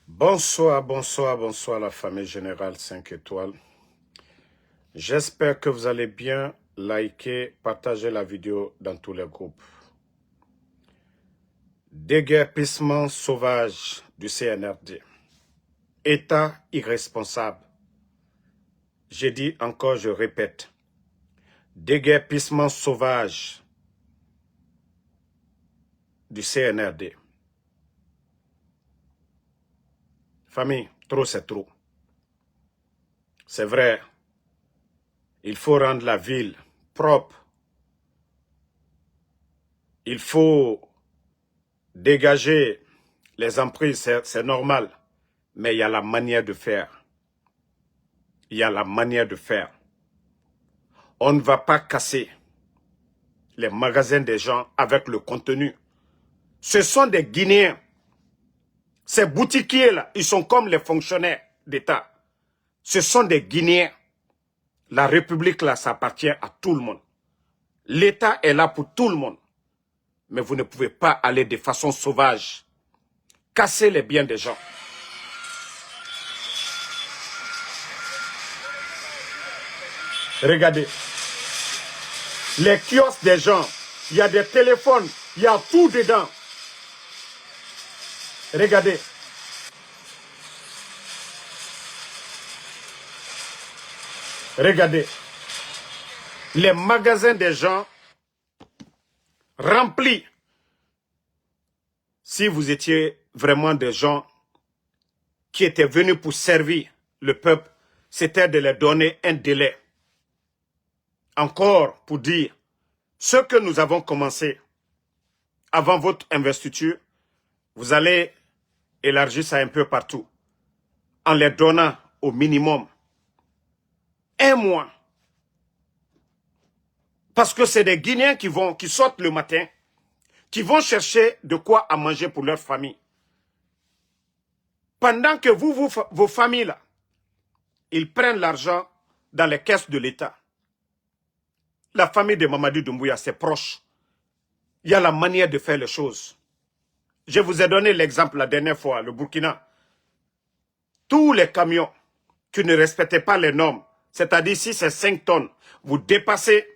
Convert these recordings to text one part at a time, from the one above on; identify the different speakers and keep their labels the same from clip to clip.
Speaker 1: Bonsoir, bonsoir, bonsoir la famille générale 5 étoiles. J'espère que vous allez bien. Likez, partagez la vidéo dans tous les groupes. Déguerpissement sauvage du CNRD. État irresponsable. J'ai dit encore, je répète. Déguerpissement sauvage du CNRD. Famille, trop c'est trop. C'est vrai. Il faut rendre la ville propre. Il faut dégager les emprises, c'est normal. Mais il y a la manière de faire. Il y a la manière de faire. On ne va pas casser les magasins des gens avec le contenu. Ce sont des Guinéens. Ces boutiquiers-là, ils sont comme les fonctionnaires d'État. Ce sont des Guinéens. La République, là, ça appartient à tout le monde. L'État est là pour tout le monde. Mais vous ne pouvez pas aller de façon sauvage. Casser les biens des gens. Regardez. Les kiosques des gens, il y a des téléphones, il y a tout dedans. Regardez. Regardez. Les magasins des gens remplis. Si vous étiez vraiment des gens qui étaient venus pour servir le peuple, c'était de leur donner un délai. Encore pour dire, ce que nous avons commencé avant votre investiture, vous allez élargir ça un peu partout, en les donnant au minimum 1 mois. Parce que c'est des Guinéens qui sortent le matin, qui vont chercher de quoi à manger pour leur famille. Pendant que vos familles, là, ils prennent l'argent dans les caisses de l'État. La famille de Mamadou Doumbouya, c'est proche. Il y a la manière de faire les choses. Je vous ai donné l'exemple la dernière fois, le Burkina. Tous les camions qui ne respectaient pas les normes, c'est-à-dire si c'est 5 tonnes, vous dépassez,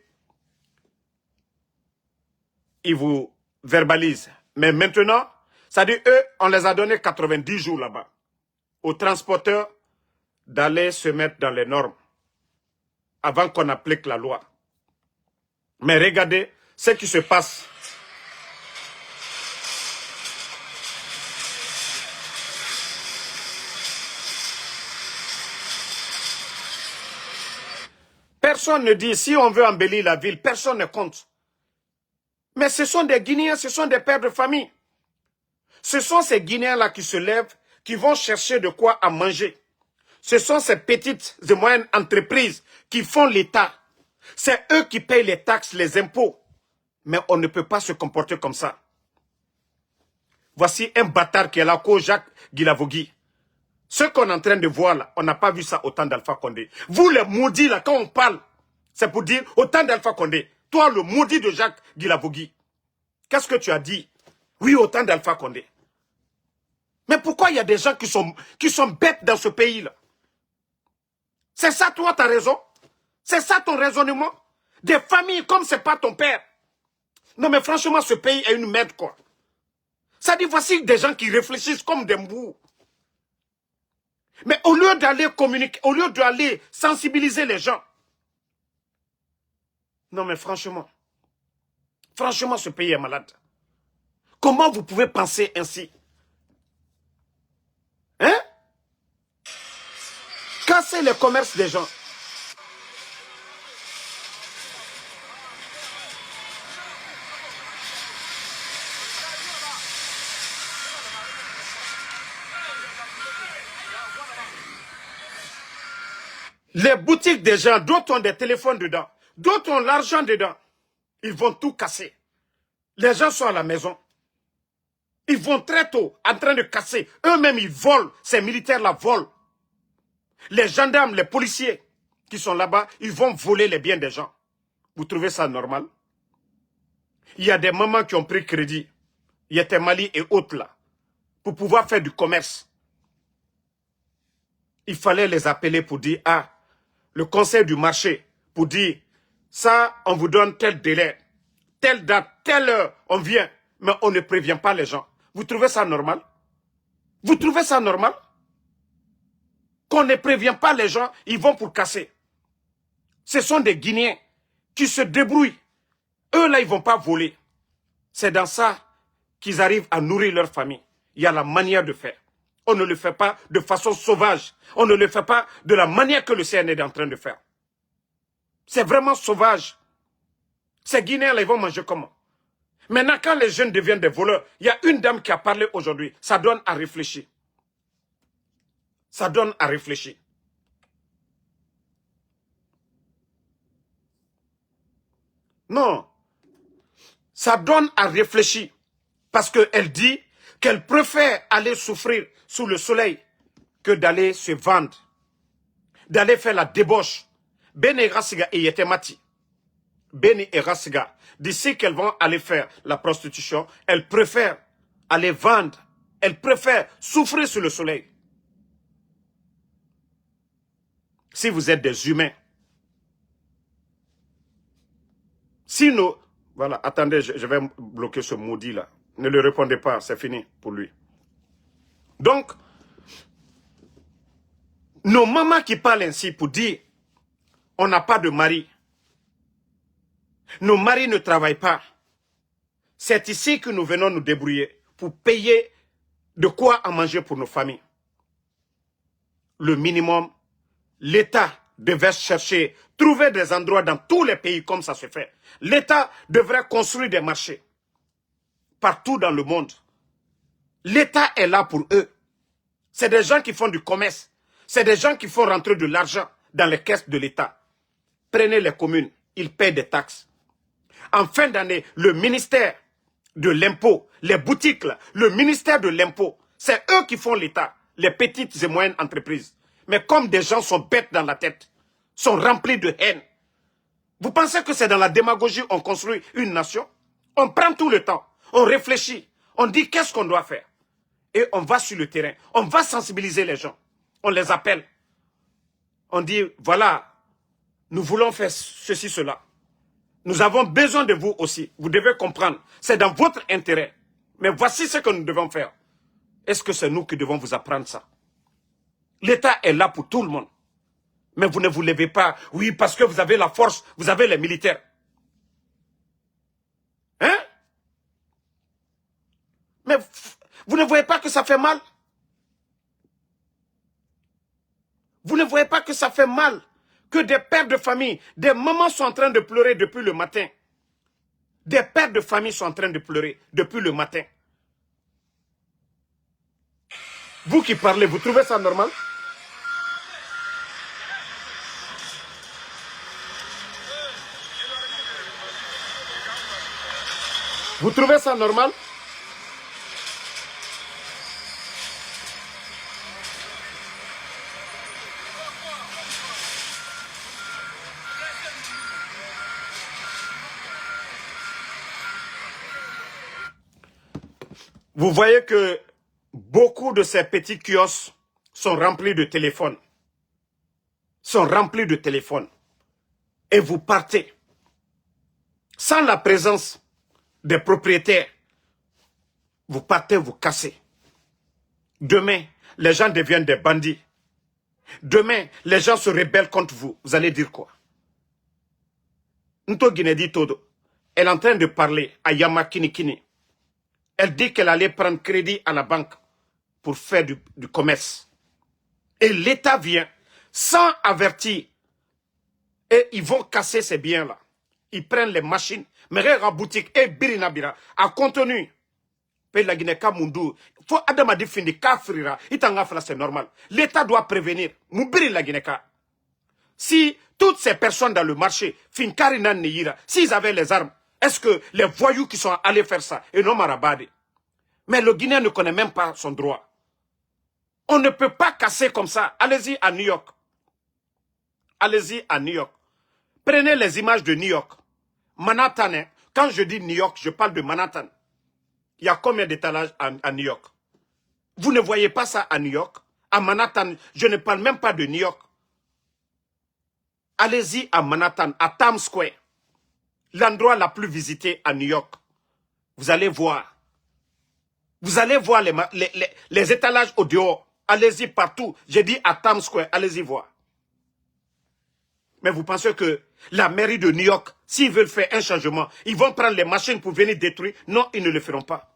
Speaker 1: ils vous verbalisent. Mais maintenant, c'est-à-dire eux, on les a donné 90 jours là-bas aux transporteurs d'aller se mettre dans les normes avant qu'on applique la loi. Mais regardez ce qui se passe. Personne ne dit, si on veut embellir la ville, personne ne compte. Mais ce sont des Guinéens, ce sont des pères de famille. Ce sont ces Guinéens-là qui se lèvent, qui vont chercher de quoi à manger. Ce sont ces petites et moyennes entreprises qui font l'État. C'est eux qui payent les taxes, les impôts. Mais on ne peut pas se comporter comme ça. Voici un bâtard qui est là, Jacques Guilavogui. Ce qu'on est en train de voir là, on n'a pas vu ça au temps d'Alpha Condé. Vous les maudits là, quand on parle, c'est pour dire au temps d'Alpha Condé. Toi, le maudit de Jacques Guilavogui. Qu'est-ce que tu as dit? Oui, au temps d'Alpha Condé. Mais pourquoi il y a des gens qui sont bêtes dans ce pays-là? C'est ça, toi, ta raison? C'est ça ton raisonnement? Des familles comme c'est pas ton père. Non, mais franchement, ce pays est une merde, quoi. Ça dit, voici des gens qui réfléchissent comme des mbous. Mais au lieu d'aller communiquer, au lieu d'aller sensibiliser les gens. Non, mais franchement, ce pays est malade. Comment vous pouvez penser ainsi? Hein? Casser les commerces des gens. Les boutiques des gens, d'autres ont des téléphones dedans, d'autres ont l'argent dedans. Ils vont tout casser. Les gens sont à la maison. Ils vont très tôt en train de casser. Eux-mêmes, ils volent. Ces militaires-là volent. Les gendarmes, les policiers qui sont là-bas, ils vont voler les biens des gens. Vous trouvez ça normal? Il y a des mamans qui ont pris crédit. Il y a des Mali et autres là. Pour pouvoir faire du commerce. il fallait les appeler pour dire, ah, le conseil du marché, pour dire, ça, on vous donne tel délai, telle date, telle heure, on vient, mais on ne prévient pas les gens. Vous trouvez ça normal? Vous trouvez ça normal? Qu'on ne prévient pas les gens, ils vont pour casser. Ce sont des Guinéens qui se débrouillent. Eux, là, ils ne vont pas voler. C'est dans ça qu'ils arrivent à nourrir leur famille. Il y a la manière de faire. On ne le fait pas de façon sauvage. On ne le fait pas de la manière que le CN est en train de faire. C'est vraiment sauvage. Ces Guinéens-là, ils vont manger comment? Maintenant, quand les jeunes deviennent des voleurs, il y a une dame qui a parlé aujourd'hui. Ça donne à réfléchir. Ça donne à réfléchir. Non. Ça donne à réfléchir. Parce qu'elle dit qu'elle préfère aller souffrir sous le soleil que d'aller se vendre. D'aller faire la débauche. Beni Rasiga et Yetemati. Beni et Rasiga. D'ici qu'elles vont aller faire la prostitution, elles préfèrent aller vendre. Elles préfèrent souffrir sous le soleil. Si vous êtes des humains. Si nous... Voilà, attendez, je vais bloquer ce maudit là. Ne le répondez pas, c'est fini pour lui. Donc, nos mamans qui parlent ainsi pour dire on n'a pas de mari. Nos maris ne travaillent pas. C'est ici que nous venons nous débrouiller pour payer de quoi à manger pour nos familles. Le minimum, l'État devait chercher, trouver des endroits dans tous les pays comme ça se fait. L'État devrait construire des marchés partout dans le monde. L'État est là pour eux. C'est des gens qui font du commerce. C'est des gens qui font rentrer de l'argent dans les caisses de l'État. Prenez les communes, ils paient des taxes. En fin d'année, le ministère de l'impôt, les boutiques, là, le ministère de l'impôt, c'est eux qui font l'État, les petites et moyennes entreprises. Mais comme des gens sont bêtes dans la tête, sont remplis de haine, vous pensez que c'est dans la démagogie qu'on construit une nation? On prend tout le temps, on réfléchit, on dit qu'est-ce qu'on doit faire. Et on va sur le terrain, on va sensibiliser les gens. On les appelle. On dit, voilà, nous voulons faire ceci, cela. Nous avons besoin de vous aussi. Vous devez comprendre. C'est dans votre intérêt. Mais voici ce que nous devons faire. Est-ce que c'est nous qui devons vous apprendre ça? L'État est là pour tout le monde. Mais vous ne vous levez pas. Oui, parce que vous avez la force, vous avez les militaires. Hein? Mais vous ne voyez pas que ça fait mal? Vous ne voyez pas que ça fait mal? Que des pères de famille, des mamans sont en train de pleurer depuis le matin. Des pères de famille sont en train de pleurer depuis le matin. Vous qui parlez, vous trouvez ça normal? Vous trouvez ça normal? Vous voyez que beaucoup de ces petits kiosques sont remplis de téléphones. Sont remplis de téléphones. Et vous partez. Sans la présence des propriétaires, vous partez, vous cassez. Demain, les gens deviennent des bandits. Demain, les gens se rebellent contre vous. Vous allez dire quoi? Nto Guinedi Todo, elle est en train de parler à Yama Kinikini. Elle dit qu'elle allait prendre crédit à la banque pour faire du commerce. Et l'État vient sans avertir. Et ils vont casser ces biens-là. Ils prennent les machines. Mais en boutique, et Birinabira, a contenu. Pays la Guinée, Kamundu. Faut Adam a défini Kafrira. C'est normal. L'État doit prévenir. Moubiri la Guinée. Si toutes ces personnes dans le marché, Finkarinan Neyira, s'ils avaient les armes, est-ce que les voyous qui sont allés faire ça, et non Marabadi? Mais le Guinéen ne connaît même pas son droit. On ne peut pas casser comme ça. Allez-y à New York. Allez-y à New York. Prenez les images de New York. Manhattan, hein. Quand je dis New York, je parle de Manhattan. Il y a combien d'étalages à New York? Vous ne voyez pas ça à New York? à Manhattan, je ne parle même pas de New York. Allez-y à Manhattan, à Times Square, l'endroit le plus visité à New York. Vous allez voir. Vous allez voir les étalages au dehors. Allez-y partout. J'ai dit à Times Square, allez-y voir. Mais vous pensez que la mairie de New York, s'ils veulent faire un changement, ils vont prendre les machines pour venir détruire? Non, ils ne le feront pas.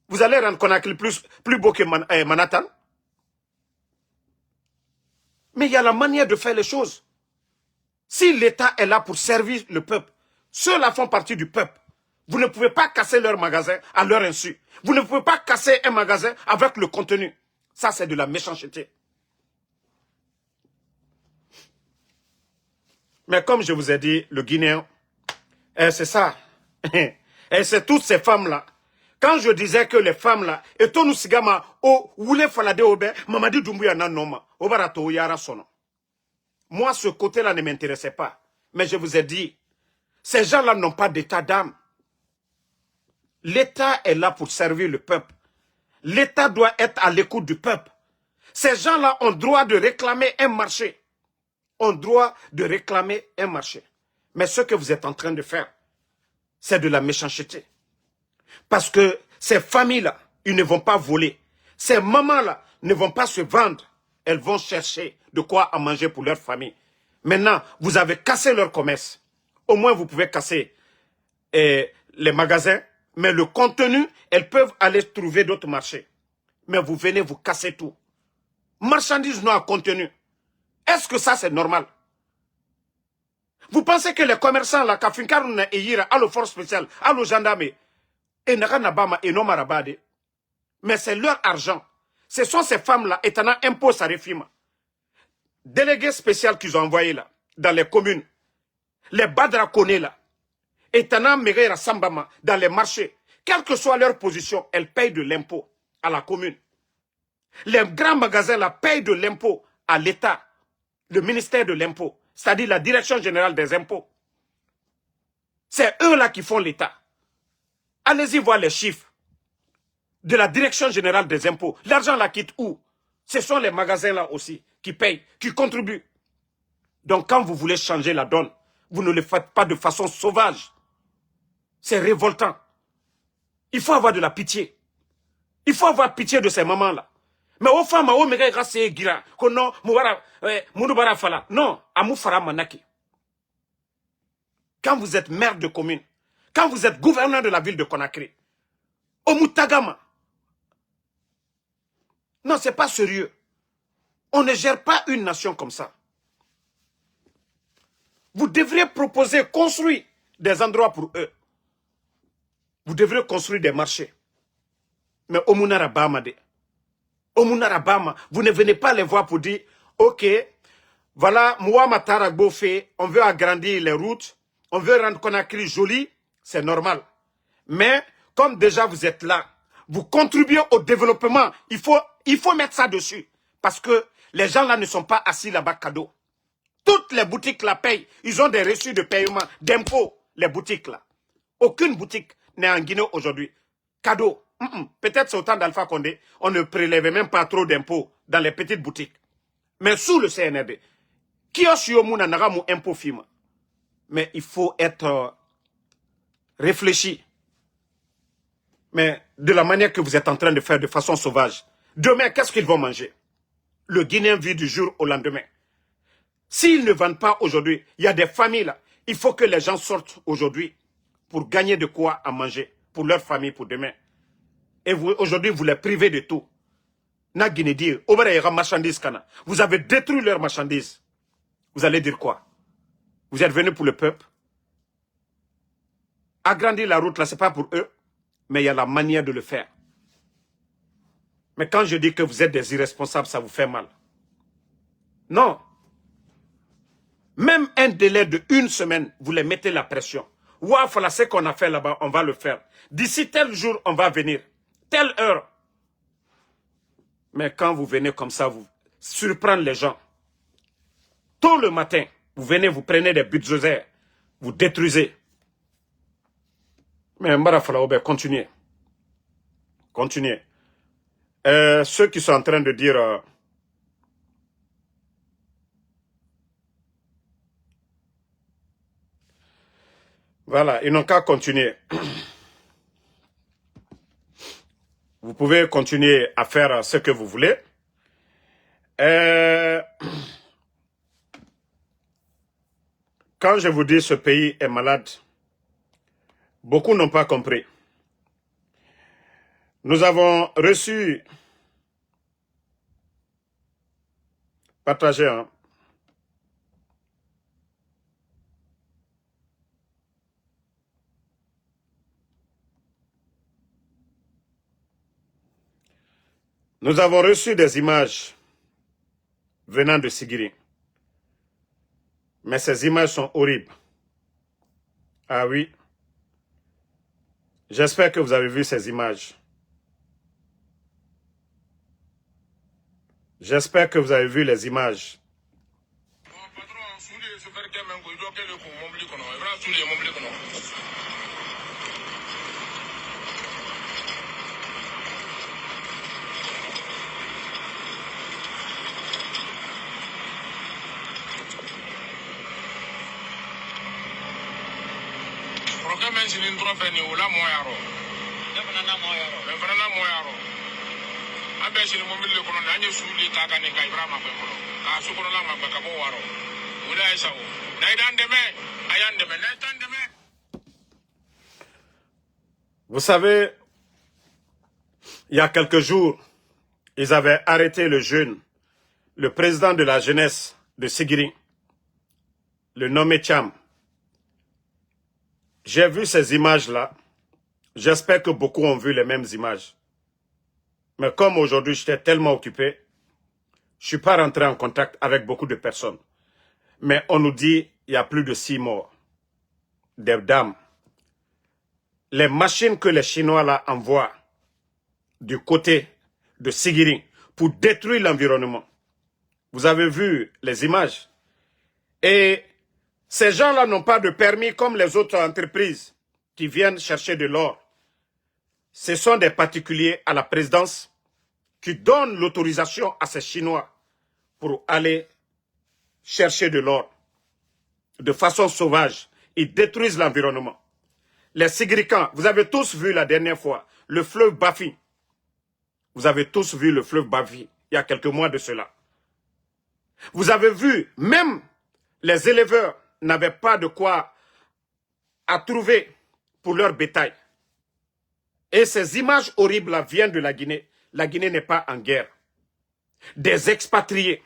Speaker 1: Vous allez rendre Conakry plus beau que Manhattan? Mais il y a la manière de faire les choses. Si l'État est là pour servir le peuple, ceux-là font partie du peuple. Vous ne pouvez pas casser leur magasin à leur insu. Vous ne pouvez pas casser un magasin avec le contenu. Ça, c'est de la méchanceté. Mais comme je vous ai dit, le Guinéen, c'est ça. Et c'est toutes ces femmes-là. Quand je disais que les femmes-là, et tout nous sigama, oh, voulez falade obe, Mamadi Doumbouya nanoma, obarato yara sono. Moi, ce côté-là ne m'intéressait pas. Mais je vous ai dit, ces gens-là n'ont pas d'état d'âme. L'État est là pour servir le peuple. L'État doit être à l'écoute du peuple. Ces gens-là ont droit de réclamer un marché. Ont droit de réclamer un marché. Mais ce que vous êtes en train de faire, c'est de la méchanceté. Parce que ces familles-là, ils ne vont pas voler. Ces mamans-là ne vont pas se vendre. Elles vont chercher de quoi à manger pour leur famille. Maintenant, vous avez cassé leur commerce. Au moins, vous pouvez casser les magasins. Mais le contenu, elles peuvent aller trouver d'autres marchés. Mais vous venez vous casser tout. Marchandises non à contenu. Est-ce que ça, c'est normal? Vous pensez que les commerçants, là, Kafinkaruna et Yira, à la force spéciale, à la gendarme, et Naranabama et Nomarabade, mais c'est leur argent. Ce sont ces femmes-là, étant impôt sa réfima. Délégués spéciaux qu'ils ont envoyés là, dans les communes, les Badrakonés là, étant Mereira Sambama, dans les marchés, quelle que soit leur position, elles payent de l'impôt à la commune. Les grands magasins là payent de l'impôt à l'État, le ministère de l'impôt, c'est-à-dire la direction générale des impôts. C'est eux là qui font l'État. Allez-y voir les chiffres de la direction générale des impôts. L'argent là quitte où? Ce sont les magasins là aussi qui payent, qui contribuent. Donc quand vous voulez changer la donne, vous ne le faites pas de façon sauvage. C'est révoltant. Il faut avoir de la pitié. Il faut avoir pitié de ces mamans-là. Mais aux femmes, aux méga grâce gira, non, moudubara fala. Non, amou fara manaki. Quand vous êtes maire de commune, quand vous êtes gouverneur de la ville de Conakry, au Moutagama. Non, c'est pas sérieux. On ne gère pas une nation comme ça. Vous devriez proposer, construire des endroits pour eux. Vous devriez construire des marchés. Mais au Mounarabama, vous ne venez pas les voir pour dire, ok, voilà, moi, Mataragbo fait, on veut agrandir les routes, on veut rendre Conakry joli, c'est normal. Mais, comme déjà vous êtes là, vous contribuez au développement, il faut mettre ça dessus. Parce que les gens là ne sont pas assis là-bas cadeau. Toutes les boutiques la payent, ils ont des reçus de paiement, d'impôts, les boutiques là. Aucune boutique n'est en Guinée aujourd'hui. Cadeau. Peut-être c'est au temps d'Alpha Condé, on ne prélevait même pas trop d'impôts dans les petites boutiques. Mais sous le CNRD, qui a su un impôt film. Mais il faut être réfléchi. Mais de la manière que vous êtes en train de faire de façon sauvage. Demain, qu'est-ce qu'ils vont manger? Le Guinéen vit du jour au lendemain. S'ils ne vendent pas aujourd'hui, il y a des familles là. Il faut que les gens sortent aujourd'hui pour gagner de quoi à manger pour leur famille pour demain. Et vous, aujourd'hui, vous les privez de tout. Na Guinée dire, vous avez détruit leurs marchandises. Vous allez dire quoi? Vous êtes venus pour le peuple. Agrandir la route là, c'est pas pour eux, mais il y a la manière de le faire. Mais quand je dis que vous êtes des irresponsables, ça vous fait mal. Non. Même un délai de 1 semaine, vous les mettez la pression. Ouah, voilà ce qu'on a fait là-bas, on va le faire. D'ici tel jour, on va venir. Telle heure. Mais quand vous venez comme ça, vous surprendre les gens. Tôt le matin, vous venez, vous prenez des bulldozers, vous détruisez. Mais Mbara Falaoube, continuez. Continuez. Ceux qui sont en train de dire Voilà, ils n'ont qu'à continuer. Vous pouvez continuer à faire ce que vous voulez. Quand je vous dis ce pays est malade, beaucoup n'ont pas compris. Nous avons reçu... Partagez, hein. Nous avons reçu des images venant de Sigiri. Mais ces images sont horribles. Ah oui. J'espère que vous avez vu ces images. J'espère que vous avez vu les images. Vous savez, il y a quelques jours, ils avaient arrêté le jeune, le président de la jeunesse de Sigiri, le nommé Cham. J'ai vu ces images-là. J'espère que beaucoup ont vu les mêmes images. Mais comme aujourd'hui, j'étais tellement occupé, je ne suis pas rentré en contact avec beaucoup de personnes. Mais on nous dit qu'il y a plus de 6 morts. Des dames. Les machines que les Chinois là envoient du côté de Sigiri pour détruire l'environnement. Vous avez vu les images. Et ces gens-là n'ont pas de permis comme les autres entreprises qui viennent chercher de l'or. Ce sont des particuliers à la présidence qui donnent l'autorisation à ces Chinois pour aller chercher de l'or. De façon sauvage, ils détruisent l'environnement. Les Sigricans, vous avez tous vu la dernière fois, le fleuve Bafi. Vous avez tous vu le fleuve Bafi, il y a quelques mois de cela. Vous avez vu, même les éleveurs n'avaient pas de quoi à trouver pour leur bétail. Et ces images horribles là viennent de la Guinée. La Guinée n'est pas en guerre. Des expatriés.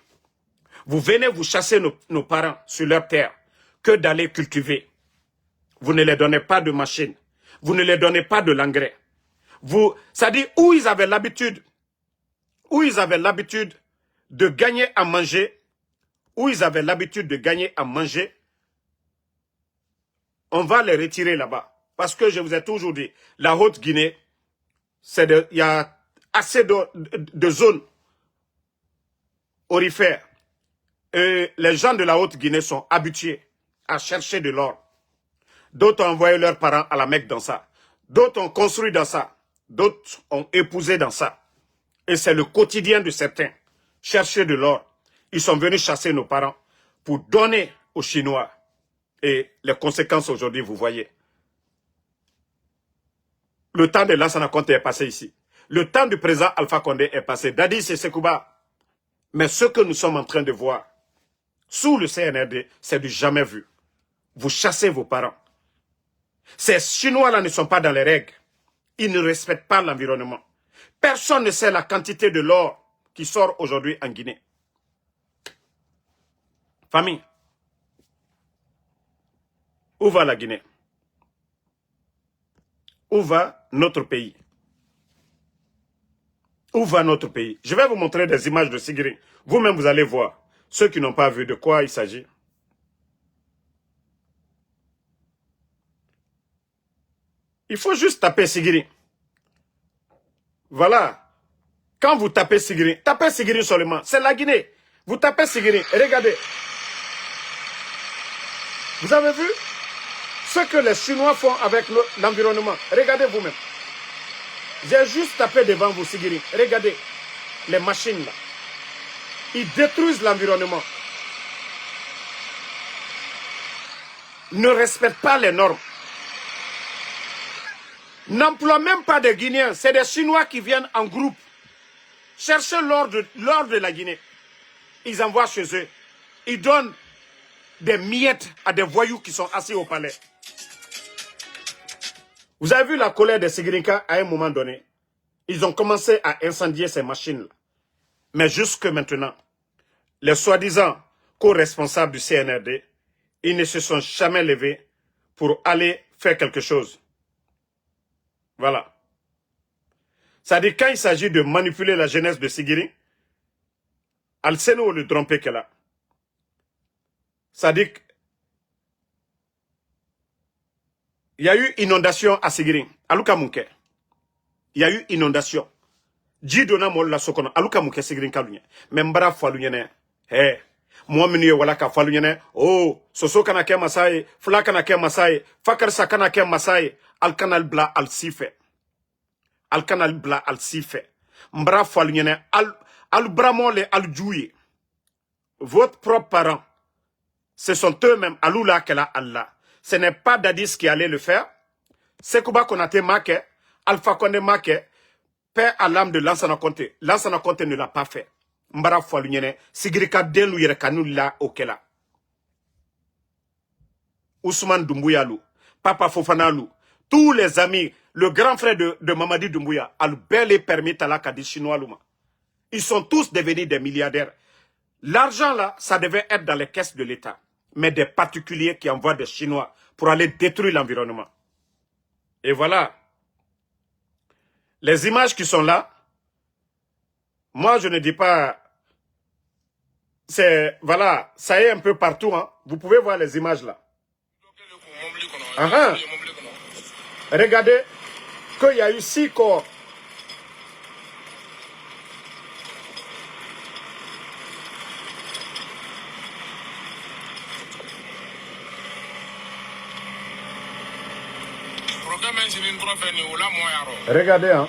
Speaker 1: Vous venez vous chasser nos parents sur leur terre que d'aller cultiver. Vous ne les donnez pas de machines. Vous ne les donnez pas de l'engrais. Ça dit où ils avaient l'habitude de gagner à manger, on va les retirer là-bas. Parce que je vous ai toujours dit, la Haute-Guinée, il y a assez de zones aurifères. Et les gens de la Haute-Guinée sont habitués à chercher de l'or. D'autres ont envoyé leurs parents à la Mecque dans ça. D'autres ont construit dans ça. D'autres ont épousé dans ça. Et c'est le quotidien de certains. Chercher de l'or. Ils sont venus chasser nos parents pour donner aux Chinois. Et les conséquences aujourd'hui, vous voyez. Le temps de Lansana Conté est passé ici. Le temps du président Alpha Condé est passé. Dadis et Sekouba. Mais ce que nous sommes en train de voir, sous le CNRD, c'est du jamais vu. Vous chassez vos parents. Ces Chinois-là ne sont pas dans les règles. Ils ne respectent pas l'environnement. Personne ne sait la quantité de l'or qui sort aujourd'hui en Guinée. Famille, où va la Guinée? Où va notre pays? Où va notre pays? Je vais vous montrer des images de Sigiri. Vous-même, vous allez voir. Ceux qui n'ont pas vu de quoi il s'agit. Il faut juste taper Sigiri. Voilà. Quand vous tapez Sigiri seulement. C'est la Guinée. Vous tapez Sigiri. Regardez. Vous avez vu ce que les Chinois font avec l'environnement? Regardez vous-même. J'ai juste tapé devant vous, Sigiri. Regardez les machines là. Ils détruisent l'environnement. Ne respectent pas les normes. n'emploient même pas des Guinéens. C'est des Chinois qui viennent en groupe chercher l'or de la Guinée. Ils envoient chez eux. Ils donnent des miettes à des voyous qui sont assis au palais. Vous avez vu la colère des Sigrinka à un moment donné. Ils ont commencé à incendier ces machines-là. Mais jusque maintenant, les soi-disant co-responsables du CNRD, ils ne se sont jamais levés pour aller faire quelque chose. Voilà. C'est-à-dire, quand il s'agit de manipuler la jeunesse de Sigiri, Al-Seno le trompé qu'elle a. C'est-à-dire, il y a eu inondation à Sigiri, à Lukamunke. Il y a eu inondation. Jidona molla sokono, Alukamunke Sigiri kalunya. Membra falunyene. Hey. Moi minu wala ka falunyene. Oh, soso kana ke masai, fla kana ke masai, fakar sa kana ke masai, al kanal bla al sife. Al kanal bla al sife. Mbra falunyene al bramole al djouye. Votre propre parent, ce sont eux-mêmes, Alula Kela Allah. Ce n'est pas Dadis qui allait le faire. Sekouba Konate Make, Alpha Konde Make, Père à l'âme de Lansana Conte. Lansana Conte ne l'a pas fait. Mbara Foualunyene, Sigrika Delu Yerekanu la Okela. Ousmane Doumbouya Papa Fofana Lou, tous les amis, le grand frère de Mamadi Doumbouya, Albert les permis Talaka des Chinois Louma. Ils sont tous devenus des milliardaires. L'argent là, ça devait être dans les caisses de l'État. Mais des particuliers qui envoient des Chinois pour aller détruire l'environnement. Et voilà. Les images qui sont là, moi je ne dis pas, c'est, voilà, ça est un peu partout. Hein. Vous pouvez voir les images là. Regardez qu'il y a eu 6 corps. Regardez, hein.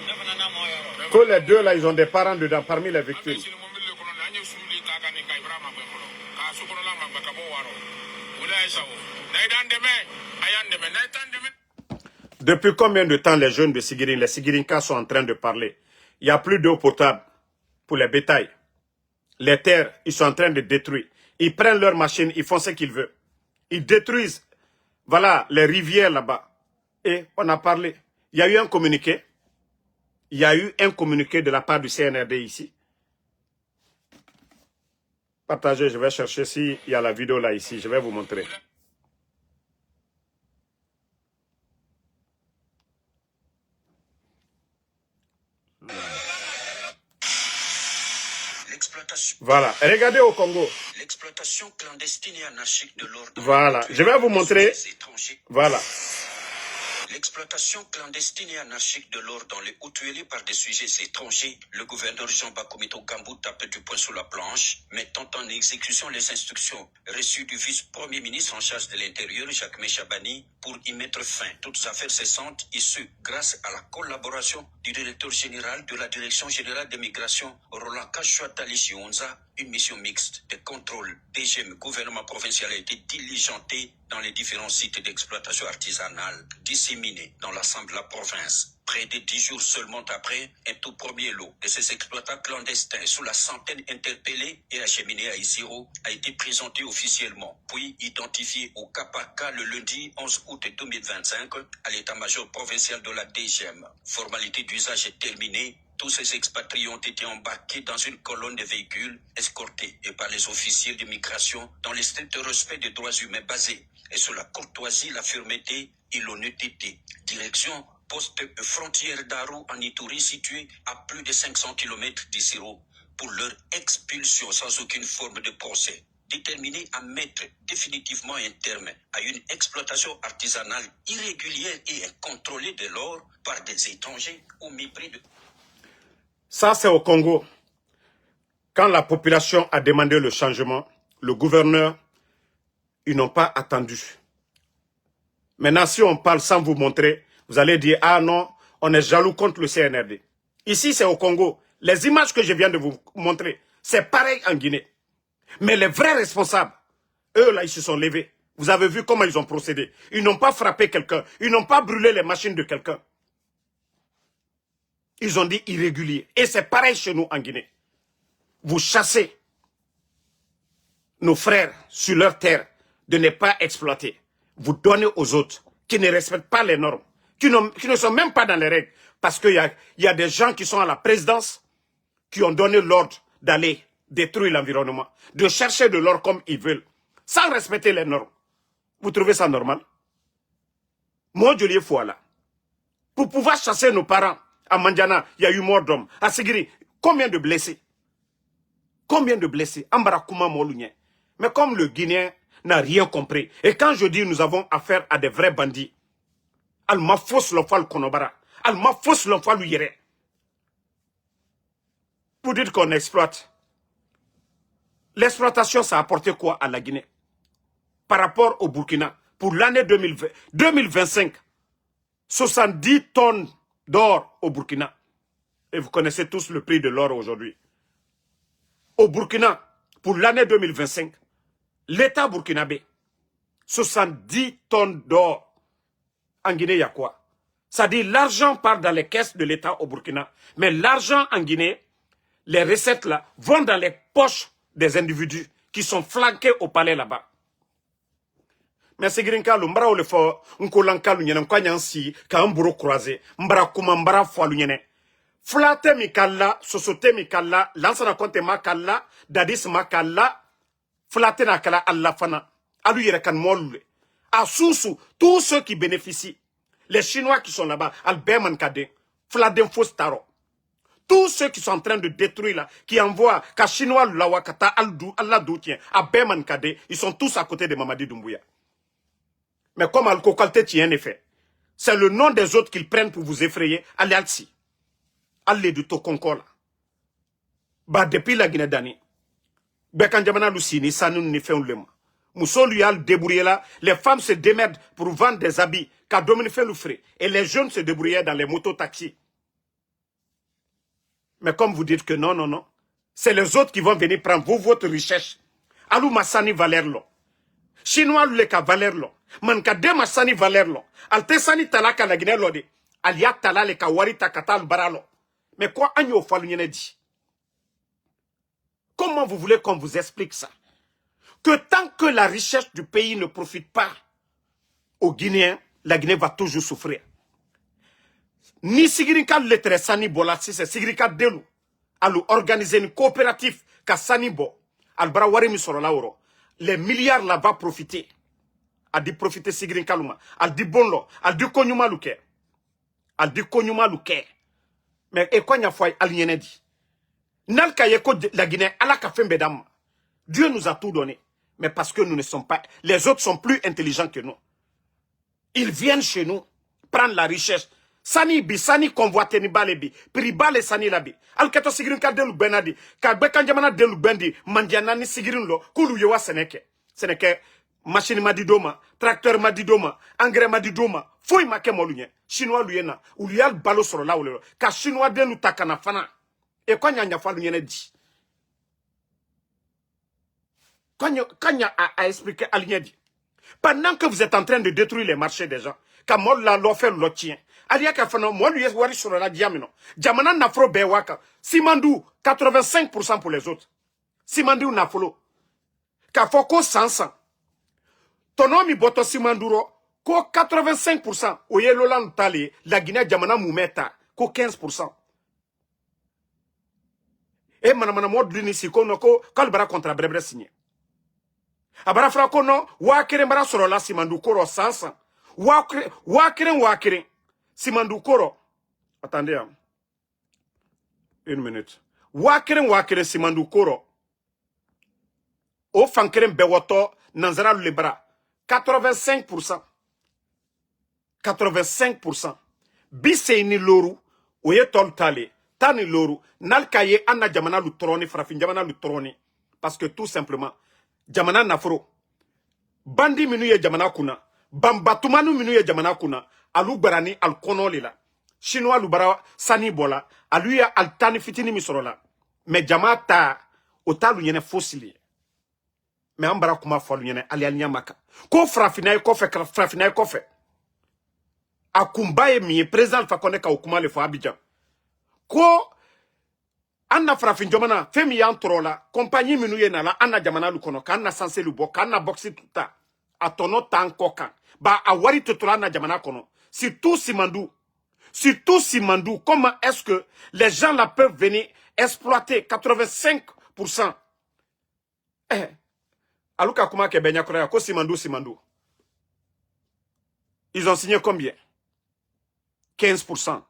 Speaker 1: Que les deux là, ils ont des parents dedans parmi les victimes. Depuis combien de temps les jeunes de Sigiri, les Sigirinkas sont en train de parler? Il n'y a plus d'eau potable pour les bétails. Les terres, ils sont en train de détruire. Ils prennent leurs machines, ils font ce qu'ils veulent. Ils détruisent, voilà, les rivières là-bas. Et on a parlé. Il y a eu un communiqué. Il y a eu un communiqué de la part du CNRD ici. Partagez, je vais chercher s'il y a la vidéo là ici. Je vais vous montrer. Voilà, regardez au Congo.
Speaker 2: L'exploitation clandestine et anarchique de l'ordre.
Speaker 1: Voilà, je vais vous montrer. Voilà.
Speaker 2: L'exploitation clandestine et anarchique de l'or dans les Hautes-Tuileries par des sujets étrangers, le gouverneur Jean Bakoumito Gambou tape du poing sur la planche, mettant en exécution les instructions reçues du vice-premier ministre en charge de l'Intérieur, Jacques Méchabani, pour y mettre fin. Toutes affaires cessantes, et ce, grâce à la collaboration du directeur général de la Direction générale des migrations, Roland Kachouatali Onza. Une mission mixte de contrôle DGM gouvernement provincial a été diligentée dans les différents sites d'exploitation artisanale disséminés dans l'ensemble de la province. Près de 10 jours seulement après, un tout premier lot de ces exploitants clandestins sous la centaine interpellés et acheminés à Isiro a été présenté officiellement, puis identifié au cas par cas le lundi 11 août 2025 à l'état-major provincial de la DGM. Formalité d'usage est terminée. Tous ces expatriés ont été embarqués dans une colonne de véhicules, escortés et par les officiers de migration dans le strict respect des droits humains basés et sur la courtoisie, la fermeté et l'honnêteté. Direction poste frontière d'Arou en Ituri situé à plus de 500 km d'Isiro pour leur expulsion sans aucune forme de procès. Déterminé à mettre définitivement un terme à une exploitation artisanale irrégulière et incontrôlée de l'or par des étrangers au mépris de...
Speaker 1: Ça, c'est au Congo. Quand la population a demandé le changement, le gouverneur, ils n'ont pas attendu. Maintenant, si on parle sans vous montrer, vous allez dire, ah non, on est jaloux contre le CNRD. Ici, c'est au Congo. Les images que je viens de vous montrer, c'est pareil en Guinée. Mais les vrais responsables, eux là, ils se sont levés. Vous avez vu comment ils ont procédé. Ils n'ont pas frappé quelqu'un. Ils n'ont pas brûlé les machines de quelqu'un. Ils ont dit irrégulier. Et c'est pareil chez nous en Guinée. Vous chassez nos frères sur leur terre de ne pas exploiter. Vous donnez aux autres qui ne respectent pas les normes, qui ne sont même pas dans les règles. Parce qu'il y a des gens qui sont à la présidence qui ont donné l'ordre d'aller détruire l'environnement, de chercher de l'or comme ils veulent, sans respecter les normes. Vous trouvez ça normal? Moi, je l'ai foi là. Pour pouvoir chasser nos parents, à Mandiana, il y a eu mort d'hommes. À Sigiri, combien de blessés? Combien de blessés? Ambarakouma Molounien. Mais comme le Guinéen n'a rien compris, et quand je dis nous avons affaire à des vrais bandits, Alma fausse l'enfant Konobara, Alma fausse l'enfant Yere. Pour dire qu'on exploite. L'exploitation, ça a apporté quoi à la Guinée? Par rapport au Burkina, pour l'année 2025, 70 tonnes d'or au Burkina. Et vous connaissez tous le prix de l'or aujourd'hui. Au Burkina, pour l'année 2025, l'État burkinabé, 70 tonnes d'or. En Guinée, il y a quoi? Ça dit l'argent part dans les caisses de l'État au Burkina. Mais l'argent en Guinée, les recettes là, vont dans les poches des individus qui sont flanqués au palais là-bas. Mais c'est grinka lu mbara ole fo nkolanka lu nyene nkwanya nsi ka mburo croisé mbara kuma mbara fo lu nyene flate mi kala sosote mi kala lansana konte ma kala dadis ma kala flate na kala alla fana alu yere kan molule a susu tous ceux qui bénéficient les chinois qui sont là-bas alberman kade fladen fostaro tous ceux qui sont en train de détruire là qui envoient ka chinois la wakata aldu alla doutien à berman kade ils sont tous à côté de Mamadi Doumbouya. Mais comme Al-Kokalte tient un effet, c'est le nom des autres qu'ils prennent pour vous effrayer. Allez, Alci. Allez, du Tokonko là. Bah, depuis la Guinée d'année, Bekanjamana Lucini, ça nous ne fait un lema. Mousso lui a le débrouillé là. Les femmes se démerdent pour vendre des habits, car Dominique fait le frais. Et les jeunes se débrouillaient dans les mototaxis. Mais comme vous dites que non, non, non, c'est les autres qui vont venir prendre votre richesse. Alou Massani Valerlo. Chinois le ka Valerlo. Man ka dema sani Valerlo. Alte sani talaka la Guinée lodi. Alia tala le ka warita katal baralo. Mais quoi agno falu nyene dit? Comment vous voulez qu'on vous explique ça? Que tant que la richesse du pays ne profite pas aux Guinéens, la Guinée va toujours souffrir. Ni Sigirika lettre sani bola si c'est Sigirika delu. Alu organiser une coopérative ka sani bo. Albara wari mi soro la oro. Les milliards là va profiter. A dit profiter Sigrin Kaluma. Al dit bonlo. Al dit konyuma luke. Al dit konyuma luke. Mais et quoi n'y a foi al nyene dit. Nal ka yeko la Guinée ala ka fembe dam. Dieu nous a tout donné. Mais parce que nous ne sommes pas. Les autres sont plus intelligents que nous. Ils viennent chez nous prendre la richesse. Sani bi sani convoite ni balebi. Pribale sani labi. Al kato Sigrin ka delu benadi. Ka bekanjamana delu bendi. Mandiana ni Sigrin lo. Kulu yewa seneke. Seneke. Machine madidoma, tracteur madidoma, engrais madidoma, fouille ma kemolunye, chinois luyena, ou luyal balo sur la ou le, ka chinois de nous takana fana. Et quand y'a fa l'union dit. Quand y'a a expliqué à l'union dit. Pendant que vous êtes en train de détruire les marchés des gens, quand moi la l'offre l'otien, alia ka fana, moi lui wari sur la diamino, diamana nafro bewaka, simandou, 85% pour les autres. Simandou nafolo. Ka foko 100. Tonomi boto simanduro, ko 85%, oye lolan tali, la Guinée diamana moumeta, ko 15%. Et manamana mod l'unici kono ko, kalbara kontra brebre signé. Abara fra kono, wakere mbara soro la simandu koro 100. Wakere, simandu koro. Attendez, hein. Une minute. Wakere, simandu koro. O fankeren bewoto, nanzara lebra. 85%. 85%. Biseini loru, oye tol tale, tani loru, nalkaye anna jamana lutroni, frafin jamana lutroni. Parce que tout simplement, jamana nafro. Bandi minuye jamana kuna, bambatumanu minuye jamana kuna, alu barani al konoli la. Chinois lubara sani bola, aluya al tani fitini misorola. Mais jamata, otalu yene fossili. Mais ambara kuma falu yene ali alnyamaka. Ko frafinaye kofe. A kumbaye mi président fa koneka okuma le fa Abidjan. Ko Anna farafin jamana femi yan trola compagnie minu ye na la anna jamana lu kono kan na sanse lu bo kan na boxi tuta atono tan kokan ba a wari totola na jamana kono surtout Simandou comment est-ce que les gens là peuvent venir exploiter 85%. Aluka kuma ke benya korea ko Simandou ils ont signé combien? 15%.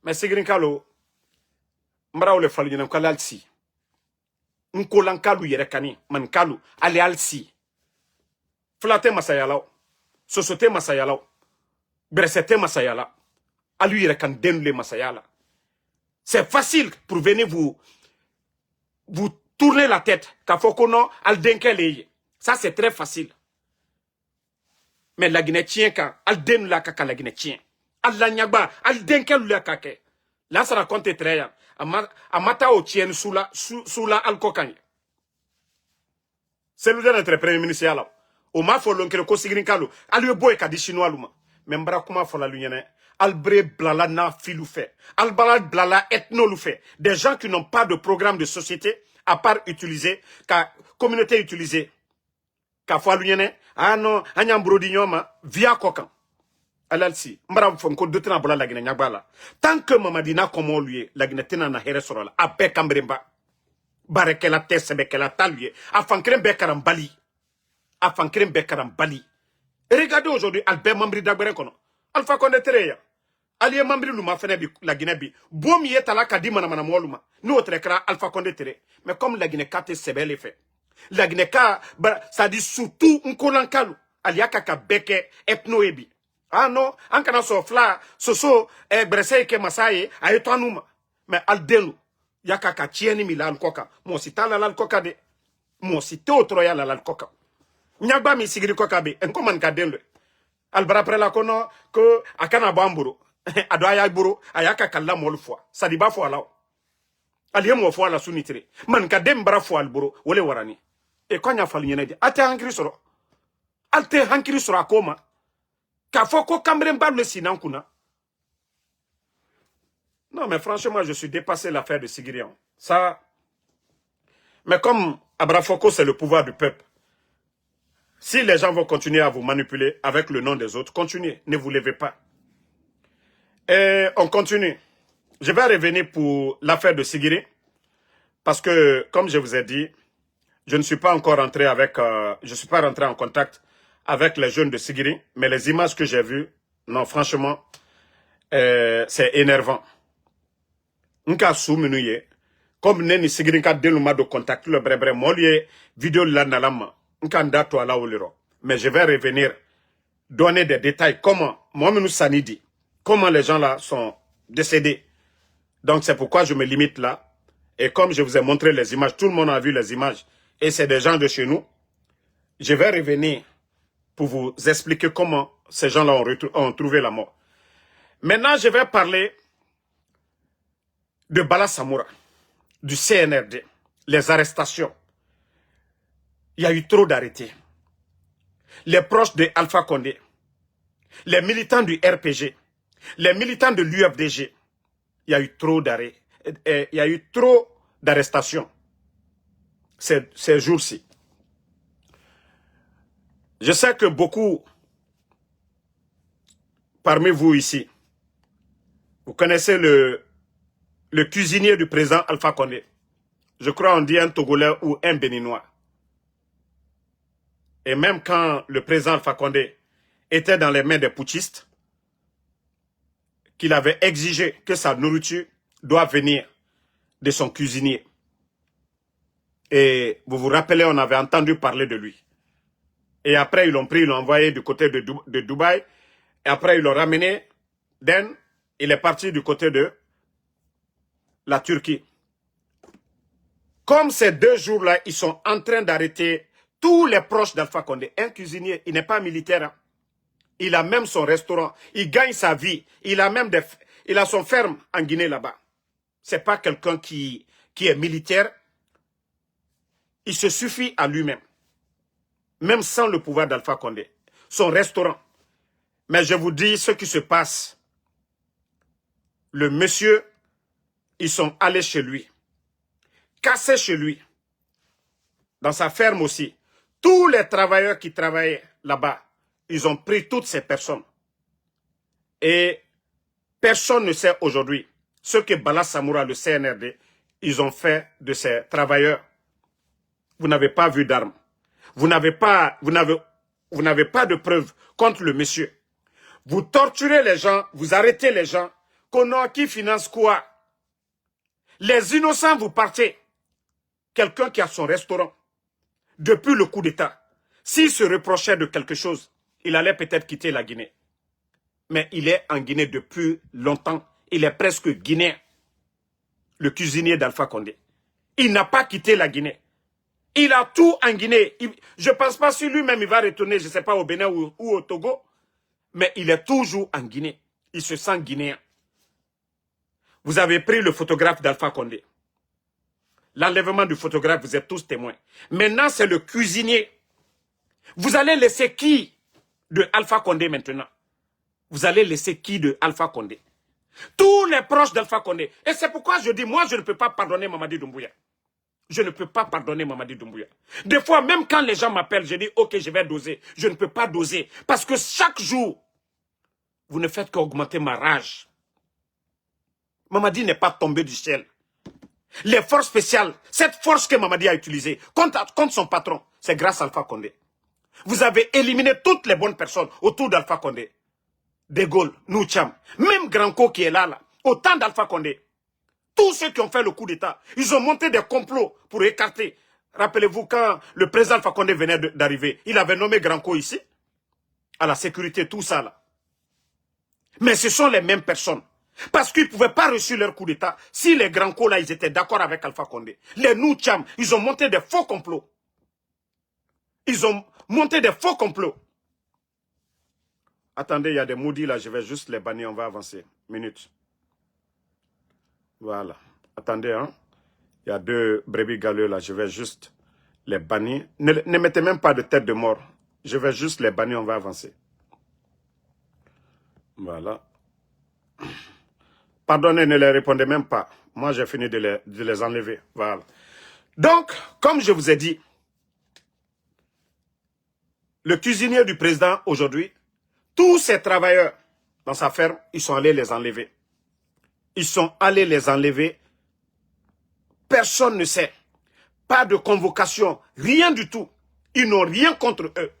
Speaker 1: Mais Sigrin Kalo Mbrao le falu nyina kala alsi. Nkolan kalu yere kani man kalu ale alsi. Flate masayala. Sosote masayala. Bresete masayala. Alu yere kan denle masayala. C'est facile pour venir vous tourner la tête. Kafokono al denkeleye. Ça c'est très facile. Mais la Guinée tient quand al den la kaka la Guinée tient. Al la nyagba al denkel la kake. Là ça raconte très bien. Amata o tien sous la alcocagne. C'est le notre premier ministre là. O ma fo lonkere ko Sigrin Kalo. Alu boy ka di chinois luma. Membra kuma fo la lunyene. Albre blala na filou fait. Albalad blala ethno lou fait. Des gens qui n'ont pas de programme de société à part utiliser ka communauté utilisée. Ka fo lunyene. Ah non, anyam brodignoma via kokan. Alalsi, mbara fonko dotena bola la Guinée nyabala. Tant que mamadina comme lui, la Guinée tena na here sorola, abe kambremba. Bareke la tesse beke la taluye, afankrem bekaram bali. Afankrem bekaram bali. Regardez aujourd'hui Albert Mambri Dagbere kono. Alpha Condé tereya. Aliye Mambri luma fene bi la Guinée bi. Bomi yetala kadima na moluma. Nous autres kra Alpha Condé tere. Mais comme la Guinée kate sebele fait. La Guinée ka ça dit surtout nkolankalu. Aliaka ka beke ethno ebi. Ah non, en kana so fla, soso, bresse ke masaye, ayetanuma. Mais aldelu, yaka ka tieni mi la alkoka. Mo si tala la alkoka de. Mo si te otroya la alkoka. Nyagba mi sigiri koka be, en koman ka denle. Albara prela kono, ko akana bamburo. Adoya buro, ayaka kala mol fois. Sadiba fois la. Aliye mo fois la sunitre. Man ka dembra fois alburo, wole warani. E konya falu nyene di. Ate hankiri soro. Alte hankiri soro akoma. Kafoko Kambremba le Sinankuna. Non, mais franchement, je suis dépassé l'affaire de Sigirian. Ça. Mais comme Abrafoko, c'est le pouvoir du peuple. Si les gens vont continuer à vous manipuler avec le nom des autres, continuez. Ne vous levez pas. Et on continue. Je vais revenir pour l'affaire de Sigiri. Parce que, comme je vous ai dit, je ne suis pas encore rentré avec... je ne suis pas rentré en contact avec les jeunes de Sigiri, mais les images que j'ai vues, non, franchement, c'est énervant. Nka soumenuye, comme neni Sigiri nka deluma de contact le brebre, molie vidéo la nalama, nka ndato ala oliro. Mais je vais revenir, donner des détails, comment, moi nous sanidi, comment les gens là sont décédés. Donc c'est pourquoi je me limite là. Et comme je vous ai montré les images, tout le monde a vu les images, et c'est des gens de chez nous, je vais revenir pour vous expliquer comment ces gens-là ont trouvé la mort. Maintenant, je vais parler de Bala Samoura, du CNRD, les arrestations. Il y a eu trop d'arrêtés. Les proches de Alpha Condé, les militants du RPG, les militants de l'UFDG. Il y a eu trop d'arrêts. Il y a eu trop d'arrestations ces jours-ci. Je sais que beaucoup parmi vous ici, vous connaissez le cuisinier du président Alpha Condé. Je crois on dit un Togolais ou un Béninois. Et même quand le président Alpha Condé était dans les mains des putschistes, qu'il avait exigé que sa nourriture doit venir de son cuisinier. Et vous vous rappelez, on avait entendu parler de lui. Et après, ils l'ont pris, ils l'ont envoyé du côté de Dubaï. Et après, ils l'ont ramené. Il est parti du côté de la Turquie. Comme ces 2 jours-là, ils sont en train d'arrêter tous les proches d'Alpha Condé. Un cuisinier, il n'est pas militaire. Hein. Il a même son restaurant. Il gagne sa vie. Il a son ferme en Guinée là-bas. C'est pas quelqu'un qui est militaire. Il se suffit à lui-même. Même sans le pouvoir d'Alpha Condé. Son restaurant. Mais je vous dis ce qui se passe. Le monsieur ils sont allés chez lui, cassés chez lui, dans sa ferme aussi. Tous les travailleurs qui travaillaient là-bas, ils ont pris toutes ces personnes. Et personne ne sait aujourd'hui ce que Bala Samoura, le CNRD, ils ont fait de ces travailleurs. Vous n'avez pas vu d'armes. Vous n'avez pas de preuves contre le monsieur. Vous torturez les gens, vous arrêtez les gens. Qui finance quoi? Les innocents, vous partez. Quelqu'un qui a son restaurant, depuis le coup d'État, s'il se reprochait de quelque chose, il allait peut-être quitter la Guinée. Mais il est en Guinée depuis longtemps. Il est presque guinéen. Le cuisinier d'Alpha Condé. Il n'a pas quitté la Guinée. Il a tout en Guinée. Je ne pense pas si lui-même il va retourner, je ne sais pas, au Bénin ou au Togo. Mais il est toujours en Guinée. Il se sent guinéen. Vous avez pris le photographe d'Alpha Condé. L'enlèvement du photographe, vous êtes tous témoins. Maintenant, c'est le cuisinier. Vous allez laisser qui de Alpha Condé maintenant? Vous allez laisser qui de Alpha Condé? Tous les proches d'Alpha Condé. Et c'est pourquoi je dis, moi, je ne peux pas pardonner Mamadi Doumbouya. Je ne peux pas pardonner Mamadi Doumbouya. Des fois, même quand les gens m'appellent, je dis, ok, je vais doser. Je ne peux pas doser. Parce que chaque jour, vous ne faites qu'augmenter ma rage. Mamadi n'est pas tombé du ciel. Les forces spéciales, cette force que Mamadi a utilisée contre son patron, c'est grâce à Alpha Condé. Vous avez éliminé toutes les bonnes personnes autour d'Alpha Condé. De Gaulle, Noucham, même Granco qui est là, autant d'Alpha Condé. Tous ceux qui ont fait le coup d'État, ils ont monté des complots pour écarter. Rappelez-vous quand le président Alpha Condé venait d'arriver, il avait nommé Granco ici, à la sécurité, tout ça là. Mais ce sont les mêmes personnes. Parce qu'ils ne pouvaient pas reçu leur coup d'État si les Granco là, ils étaient d'accord avec Alpha Condé. Les Noucham, ils ont monté des faux complots. Ils ont monté des faux complots. Attendez, il y a des maudits là, je vais juste les bannir, on va avancer. Minute. Voilà. Attendez, hein. Il y a 2 brebis galeux là, je vais juste les bannir. Ne mettez même pas de tête de mort. Je vais juste les bannir, on va avancer. Voilà. Pardonnez, ne les répondez même pas. Moi, j'ai fini de les enlever. Voilà. Donc, comme je vous ai dit, le cuisinier du président aujourd'hui, tous ces travailleurs dans sa ferme, ils sont allés les enlever. Ils sont allés les enlever. Personne ne sait. Pas de convocation, rien du tout. Ils n'ont rien contre eux.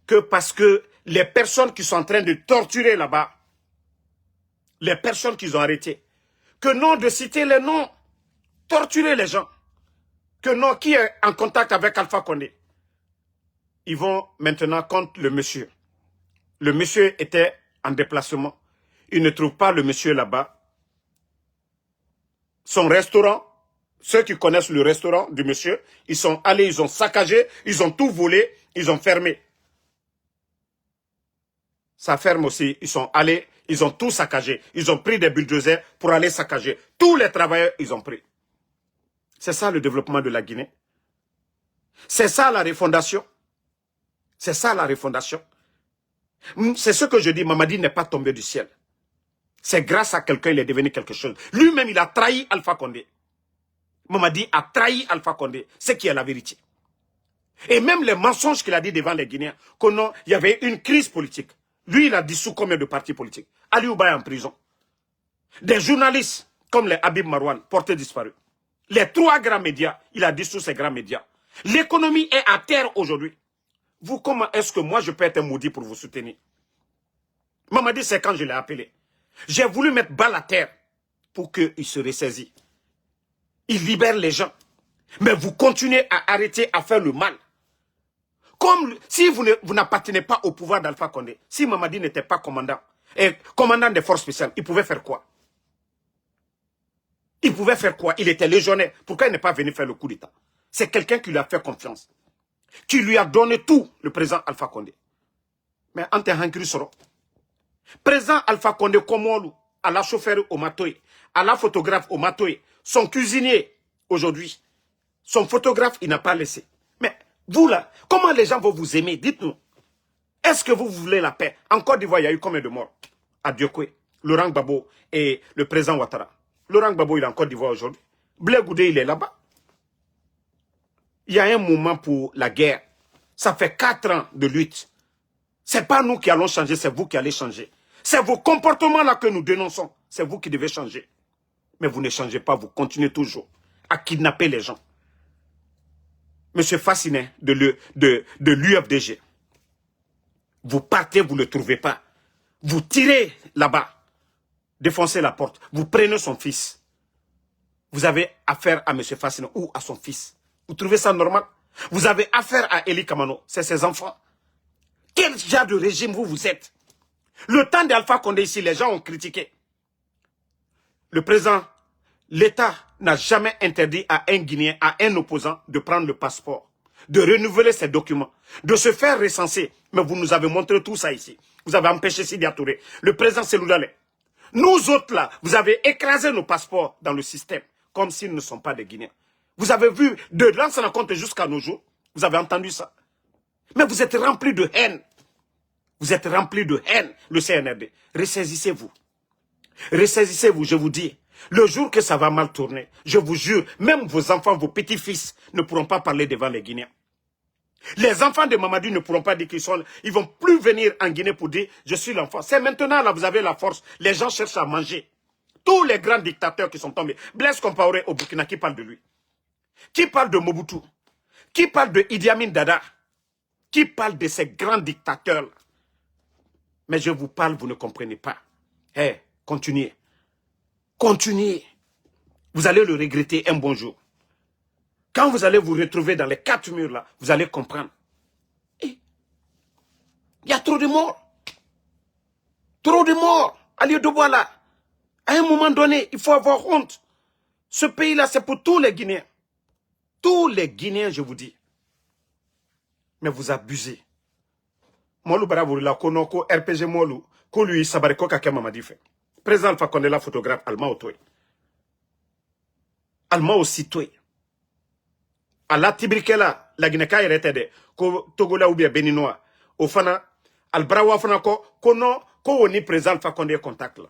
Speaker 1: Que parce que les personnes qui sont en train de torturer là-bas, les personnes qu'ils ont arrêtées, que non de citer les noms, torturer les gens, que non qui est en contact avec Alpha Condé, ils vont maintenant contre le monsieur. Le monsieur était en déplacement. Il ne trouve pas le monsieur là-bas. Son restaurant, ceux qui connaissent le restaurant du monsieur, ils sont allés, ils ont saccagé, ils ont tout volé, ils ont fermé. Sa ferme aussi, ils sont allés, ils ont tout saccagé. Ils ont pris des bulldozers pour aller saccager. Tous les travailleurs, ils ont pris. C'est ça le développement de la Guinée. C'est ça la refondation. C'est ça la refondation. C'est ce que je dis, Mamadi n'est pas tombé du ciel. C'est grâce à quelqu'un qu'il est devenu quelque chose. Lui-même, il a trahi Alpha Condé. Mamadi a trahi Alpha Condé, ce qui est la vérité. Et même les mensonges qu'il a dit devant les Guinéens, qu'il y avait une crise politique. Lui, il a dissous combien de partis politiques? Ali Ouba est en prison. Des journalistes, comme les Habib Marouane, portés disparus. Les 3 grands médias, il a dissous ces grands médias. L'économie est à terre aujourd'hui. Vous, comment est-ce que moi, je peux être maudit pour vous soutenir? Mamadi, c'est quand je l'ai appelé. J'ai voulu mettre balle à terre pour qu'il se ressaisit. Il libère les gens. Mais vous continuez à arrêter à faire le mal. Comme si vous n'appartenez pas au pouvoir d'Alpha Condé, si Mamadi n'était pas commandant, et commandant des forces spéciales, il pouvait faire quoi? Il pouvait faire quoi? Il était légionnaire. Pourquoi il n'est pas venu faire le coup d'État? C'est quelqu'un qui lui a fait confiance. Qui lui a donné tout, le président Alpha Condé. Mais Ante Hankri Soro. Président Alpha Condé Komolu, à la chauffeur au Matoy, à la photographe au Matoy, son cuisinier aujourd'hui, son photographe, il n'a pas laissé. Mais vous là, comment les gens vont vous aimer? Dites-nous. Est-ce que vous voulez la paix? En Côte d'Ivoire, il y a eu combien de morts? À Diokwe, Laurent Gbagbo et le président Ouattara. Laurent Gbagbo, il est en Côte d'Ivoire aujourd'hui. Blé Goudé, il est là-bas. Il y a un moment pour la guerre. Ça fait 4 ans de lutte. C'est pas nous qui allons changer, c'est vous qui allez changer. C'est vos comportements-là que nous dénonçons. C'est vous qui devez changer. Mais vous ne changez pas, vous continuez toujours à kidnapper les gens. Monsieur Fascinet de l'UFDG, vous partez, vous ne le trouvez pas. Vous tirez là-bas, défoncez la porte, vous prenez son fils. Vous avez affaire à monsieur Fascinet ou à son fils. Vous trouvez ça normal? Vous avez affaire à Eli Kamano, c'est ses enfants. Quel genre de régime vous êtes? Le temps d'Alpha Condé ici, les gens ont critiqué. Le président, l'État n'a jamais interdit à un Guinéen, à un opposant, de prendre le passeport, de renouveler ses documents, de se faire recenser. Mais vous nous avez montré tout ça ici. Vous avez empêché Sidi Touré, le président Seloudalé. Nous autres là, vous avez écrasé nos passeports dans le système, comme s'ils ne sont pas des Guinéens. Vous avez vu, de l'ancien compte jusqu'à nos jours, vous avez entendu ça. Mais vous êtes remplis de haine. Vous êtes remplis de haine, le CNRD. Ressaisissez-vous. Ressaisissez-vous, je vous dis. Le jour que ça va mal tourner, je vous jure, même vos enfants, vos petits-fils ne pourront pas parler devant les Guinéens. Les enfants de Mamadou ne pourront pas dire qu'ils sont... Ils vont plus venir en Guinée pour dire « je suis l'enfant ». C'est maintenant, là, vous avez la force. Les gens cherchent à manger. Tous les grands dictateurs qui sont tombés. Blaise Compaoré au Burkina, qui parle de lui? Qui parle de Mobutu? Qui parle de Idi Amin Dada? Qui parle de ces grands dictateurs-là? Mais je vous parle, vous ne comprenez pas. Eh, continuez. Continuez. Vous allez le regretter un bon jour. Quand vous allez vous retrouver dans les 4 murs là, vous allez comprendre. Il y a trop de morts. Trop de morts. Aliou Douala là. À un moment donné, il faut avoir honte. Ce pays-là, c'est pour tous les Guinéens. Tous les Guinéens, je vous dis. Mais vous abusez. Molu Baraboula, Konoko, RPG Molu, Kolu Sabariko Kake Mamadi fait. Président Alpha Condé, la photographe, Alma Otoy. Alma aussi Toy. À la Tibrikela, la Guinée-Ka de Togola ou bien Béninois. Au Fana, Al Brawa Fanako, Kono, Koni président Alpha Condé contact là.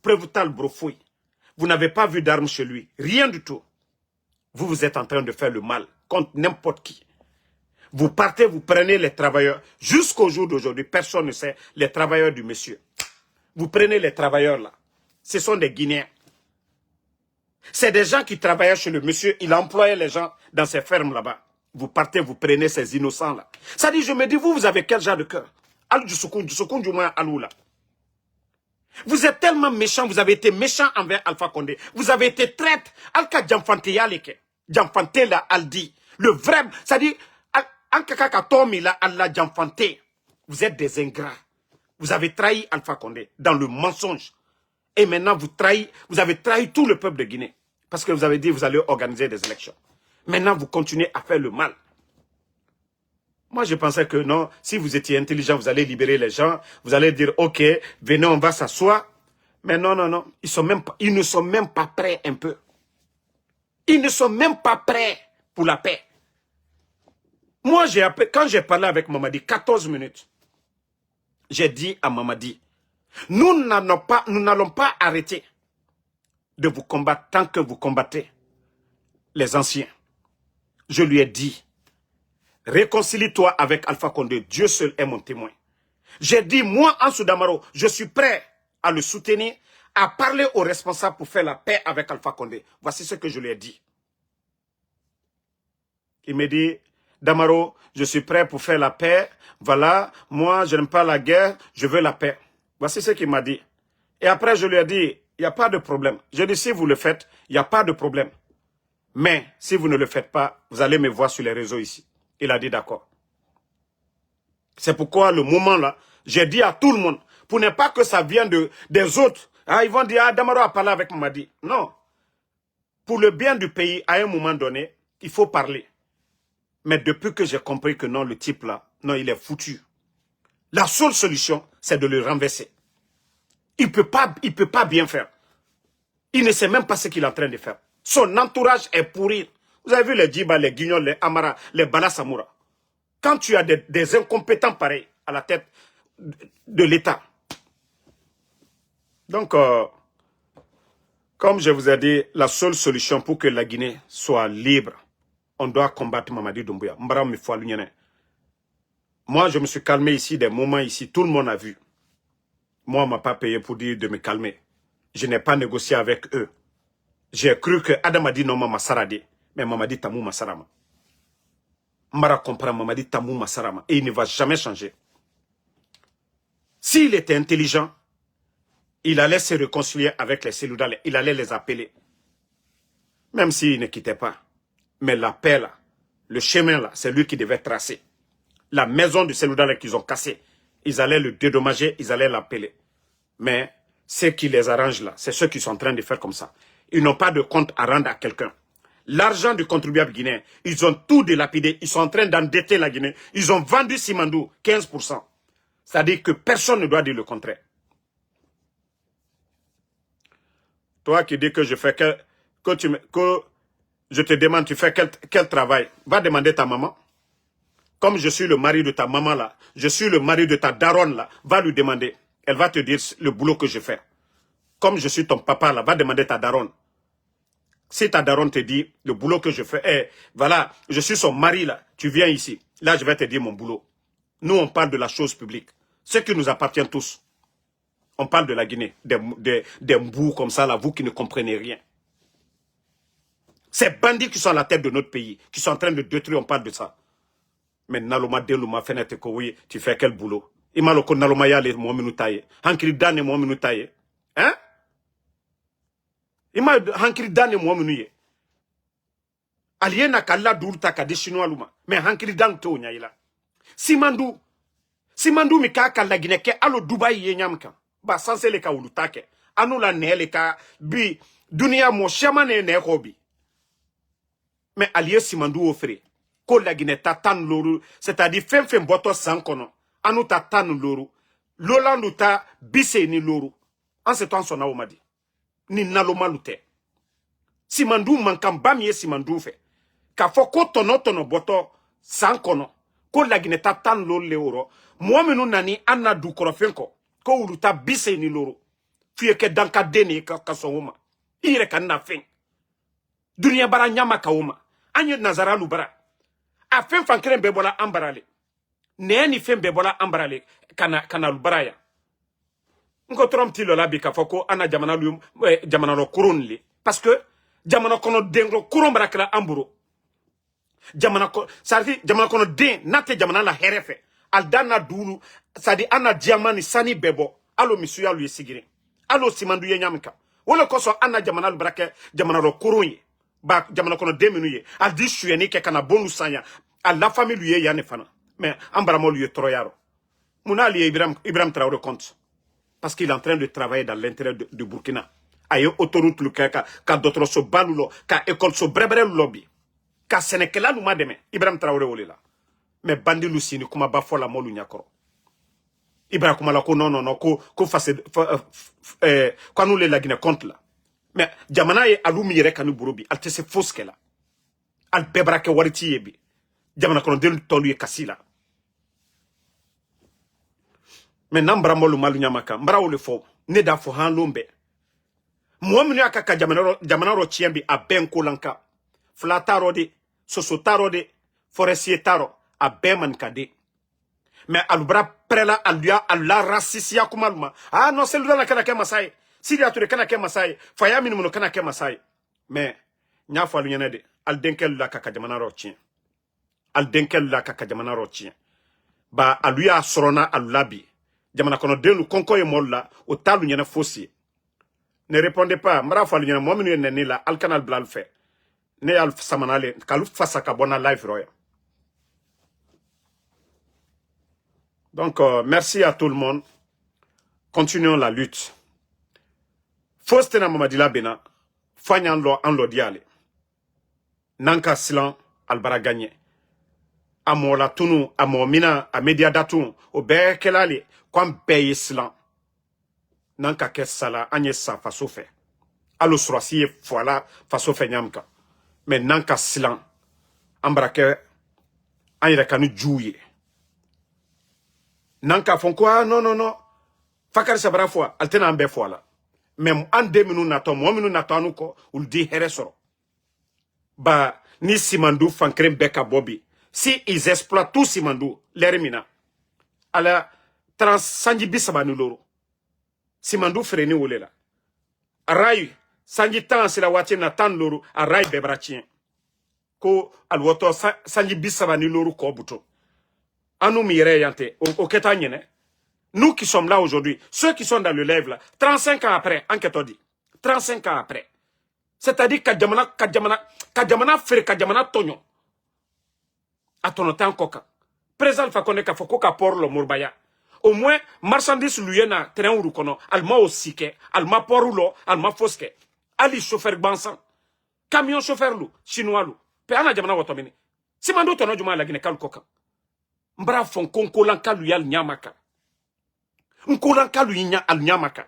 Speaker 1: Preuve tal brofoui. Vous n'avez pas vu d'armes chez lui. Rien du tout. Vous êtes en train de faire le mal contre n'importe qui. Vous partez, vous prenez les travailleurs. Jusqu'au jour d'aujourd'hui, personne ne sait les travailleurs du monsieur. Vous prenez les travailleurs là. Ce sont des Guinéens. C'est des gens qui travaillaient chez le monsieur. Il employait les gens dans ces fermes là-bas. Vous partez, vous prenez ces innocents là. Ça dit, je me dis, vous avez quel genre de cœur? Al du Soukoun du moins Alou là. Vous êtes tellement méchant, vous avez été méchant envers Alpha Condé. Vous avez été traître. Alka Djamfante Yaleke. Djamfante là, Aldi. Le vrai, ça dit, Ankaka Tomi là, Allah Djamfante. Vous êtes des ingrats. Vous avez trahi Alpha Condé dans le mensonge. Et maintenant, vous avez trahi tout le peuple de Guinée. Parce que vous avez dit que vous allez organiser des élections. Maintenant, vous continuez à faire le mal. Moi, je pensais que non, si vous étiez intelligent, vous allez libérer les gens. Vous allez dire, ok, venez, on va s'asseoir. Mais non, non, non. Ils ne sont même pas prêts un peu. Ils ne sont même pas prêts pour la paix. Moi, quand j'ai parlé avec Mamadi, 14 minutes, j'ai dit à Mamadi, nous n'allons pas arrêter de vous combattre tant que vous combattez les anciens. Je lui ai dit, réconcilie-toi avec Alpha Condé, Dieu seul est mon témoin. J'ai dit, moi, Ansou Damaro, je suis prêt à le soutenir, à parler aux responsables pour faire la paix avec Alpha Condé. Voici ce que je lui ai dit. Il me dit, Damaro, je suis prêt pour faire la paix. Voilà, moi, je n'aime pas la guerre, je veux la paix. Voici ce qu'il m'a dit. Et après, je lui ai dit, il n'y a pas de problème. Je dis, si vous le faites, il n'y a pas de problème. Mais, si vous ne le faites pas, vous allez me voir sur les réseaux ici. Il a dit d'accord. C'est pourquoi, le moment là, j'ai dit à tout le monde, pour ne pas que ça vienne des autres. Ah, ils vont dire, ah, Damaro a parlé avec Mamadi. Non. Pour le bien du pays, à un moment donné, il faut parler. Mais depuis que j'ai compris que non, le type là, non, il est foutu. La seule solution, c'est de le renverser. Il peut pas bien faire. Il ne sait même pas ce qu'il est en train de faire. Son entourage est pourri. Vous avez vu les Djiba, les Guignols, les Amara, les Balasamoura. Quand tu as des incompétents pareils à la tête de l'État. Donc, Comme je vous ai dit, la seule solution pour que la Guinée soit libre, on doit combattre Mamadi Doumbouya. Moi, je me suis calmé ici, des moments ici, tout le monde a vu. Moi, on ne m'a pas payé pour dire de me calmer. Je n'ai pas négocié avec eux. J'ai cru que Adam a dit non, Mama Sarade, mais Mamadi Tamou Masarama. Mara comprend Mamadi Tamou Masarama et il ne va jamais changer. S'il était intelligent, il allait se réconcilier avec les Seloudales, il allait les appeler. Même s'il ne quittait pas. Mais la paix là, le chemin là, c'est lui qui devait tracer. La maison de Seloudales qu'ils ont cassée, ils allaient le dédommager, ils allaient l'appeler. Mais ce qui les arrange là, c'est ceux qui sont en train de faire comme ça. Ils n'ont pas de compte à rendre à quelqu'un. L'argent du contribuable guinéen, ils ont tout dilapidé, ils sont en train d'endetter la Guinée. Ils ont vendu Simandou 15%. C'est-à-dire que personne ne doit dire le contraire. Toi qui dis que je fais que je te demande, tu fais quel travail? Va demander ta maman. Comme je suis le mari de ta maman là, je suis le mari de ta daronne là, va lui demander. Elle va te dire le boulot que je fais. Comme je suis ton papa là, va demander ta daronne. Si ta daronne te dit le boulot que je fais, voilà, je suis son mari là, tu viens ici. Là, je vais te dire mon boulot. Nous, on parle de la chose publique. Ce qui nous appartient tous. On parle de la Guinée, des mbous comme ça, là, vous qui ne comprenez rien. Ces bandits qui sont à la tête de notre pays, qui sont en train de détruire, on parle de ça. Mais Naloma Deluma Fenêtre oui, tu fais quel boulot? Imaloko Naloma Yale Mohaminu Taye. Hankri Dane Mohaminu Taye. Hein? Ima Hankri Dane Mohaminu Ye. Aliena Kalla Dourta Kade Chinois Luma. Mais Hankri Dan To Nyaila. Simandou mi ka la Guinée ke alo Dubai ye nyamka. Ba sanse le ka ulutake. Anu la ne le ka bi dunia mo shamane ne hobi. Mais allié Simandou offre. Ko la Guinée tatan loru, c'est-à-dire fin boto sankono. Anu tatan loru. Lolandu ta bise ni loru. En ce temps son aomadi. Ni naloma lute. Simandou mankam bamye Simandou fe. Ka foko tono boto sankono. Ko la Guinée tatan loru le oro. Mwamenu nani anna du korofenko. Ko uluta bise ni loro. Fiye ke danka deni ka sonoma. Ire ka na fin. Dunia bara nyama ka oma. Anye nazara lubara. A fen fankren bebola ambarale. Neeni fen bebola ambarale. Kana lubara ya. Nko trom ti lola bi ka foko ana jamana luyum. Jamana lo kurun li. Parce que jamana kono denglo kurun barakela amburo. Jamana kono den nate jamana la herefe. Aldana dulu, sadi ana diamani sani bebo, alo misuya luye sigiri. Alo simandu ye nyamika. Wole koso ana jamana lubrake, jamana ro kurunye. Ba jamana kono deminuye. Al di shuyeni ke kana bonu sanya. Al la famille luye yane fana. Mais ambaramo luye troyaro. Mouna liye Ibrahim Traoré compte. Parce qu'il est en train de travailler dans l'intérêt de Burkina. Aye autoroute luka ka d'autres so balulo, ka école so brebre lobby. Ka senekela luma deme. Ibrahim Traoré wole la. Mais bandi lusini kuma ba fola molu nyakoro. Ibra kuma la ko non ko face ko anu le la Guinée compte là. Mais jamana ye alumi yere kanu burubi al tese foske la. Al bebra ke wariti yebi. Jamana kono del tolu ye kasila. Mais nambra molu malu nyamaka mbra ole fo ne da fo han lombe. Muaminu akaka jamana ro chiembi a benko lanka. Flataro de sosotaro de forestier taro a beman kade. Mais alubra prela aluya alla racisia kumaluma. Ah non, c'est lui la kana ke masai. Sidi ature kana ke masai. Faya minimo kana ke masai. Mais nya fa lu de al denkel la kaka jamana rochien. Al denkel la kaka jamana rochien. Ba aluya sorona alulabi. Jamana kono denu konko ye molla o talu nyana fossi. Ne répondez pas. Mara fa lu nyana mo minu ne la al canal blal fait. Ne al samanale kalu fasa ka bona live roya. Donc, merci à tout le monde. Continuons la lutte. Faustena Mamadila Bena, Fanyan lo an lo diale. Nanka silan albara gagné. Amo la tunu, amo mina, a media datun, o be kelale, kwam beye silan. Nanka ke sala, anye sa faso fe. Alo surasi foala, faso fe nyamka. Mais nanka silan, ambrake, anye kanu djouye. Nanka fon quoi non fakar sabara fois altena ambe fois là Même en 2 minutes nato, moi minutes nato anuko, ou dit heresoro. Bah, ni Simandou fankrem beka bobi. Si ils exploitent tout Simandou, l'erimina. ala sanji bisaba ni loro Simandou freni wole la arai sanji tan sila wati na tan loro arai bebrachien ko alwoto sanji bisaba ni loro ko buto anu mi yere yante o keta nyene. Nous qui sommes là aujourd'hui, ceux qui sont dans le live là, 35 ans après, enquête dit 35 ans après, c'est-à-dire kadjamana frère kadjamana tonyo atonotan koka présent fa connaît ka foko ka por lo murbaya. Au moins, marchandise lui na train ou kono, alma aussi ke, alma porulo, alma foske. Ali chauffeur bansan. Camion chauffeur lu, chinois lu. Pe ana jamana wotomini. Si mando tono juma la gine kal koka. Mbra fon konkolan kalu yal nyamaka. Nkolan kalu nya al nyamaka.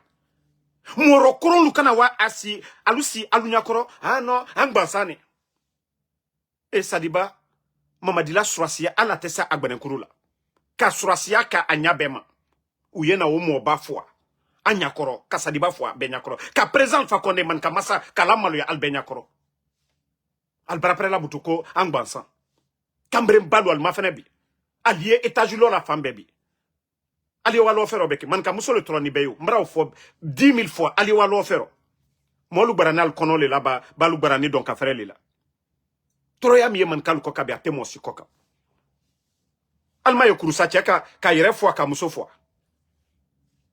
Speaker 1: Moro koro lu kana wa asi, alusi alunyakoro, ah non, angbansani. Et Sadiba, mamadila surasia ala tesa agbenenkurula. Ka surasia ka anyabema uyena omo bafwa anyakoro ka Sadiba fwa benyakoro ka présent fa konde man ka masa kala malu ya albenyakoro albrapre la butuko angbansan kambre balu al mafenebi allié étajulo la femme baby ali walo fero beki man ka musolo troni beyo mbra fo 10 000 fois ali walo fero molu baranal konole la ba balu barani donc afere lila toroya mi man kalu koka be atemo si koka alma yo kurusa cheka ka yere fwa ka muso fwa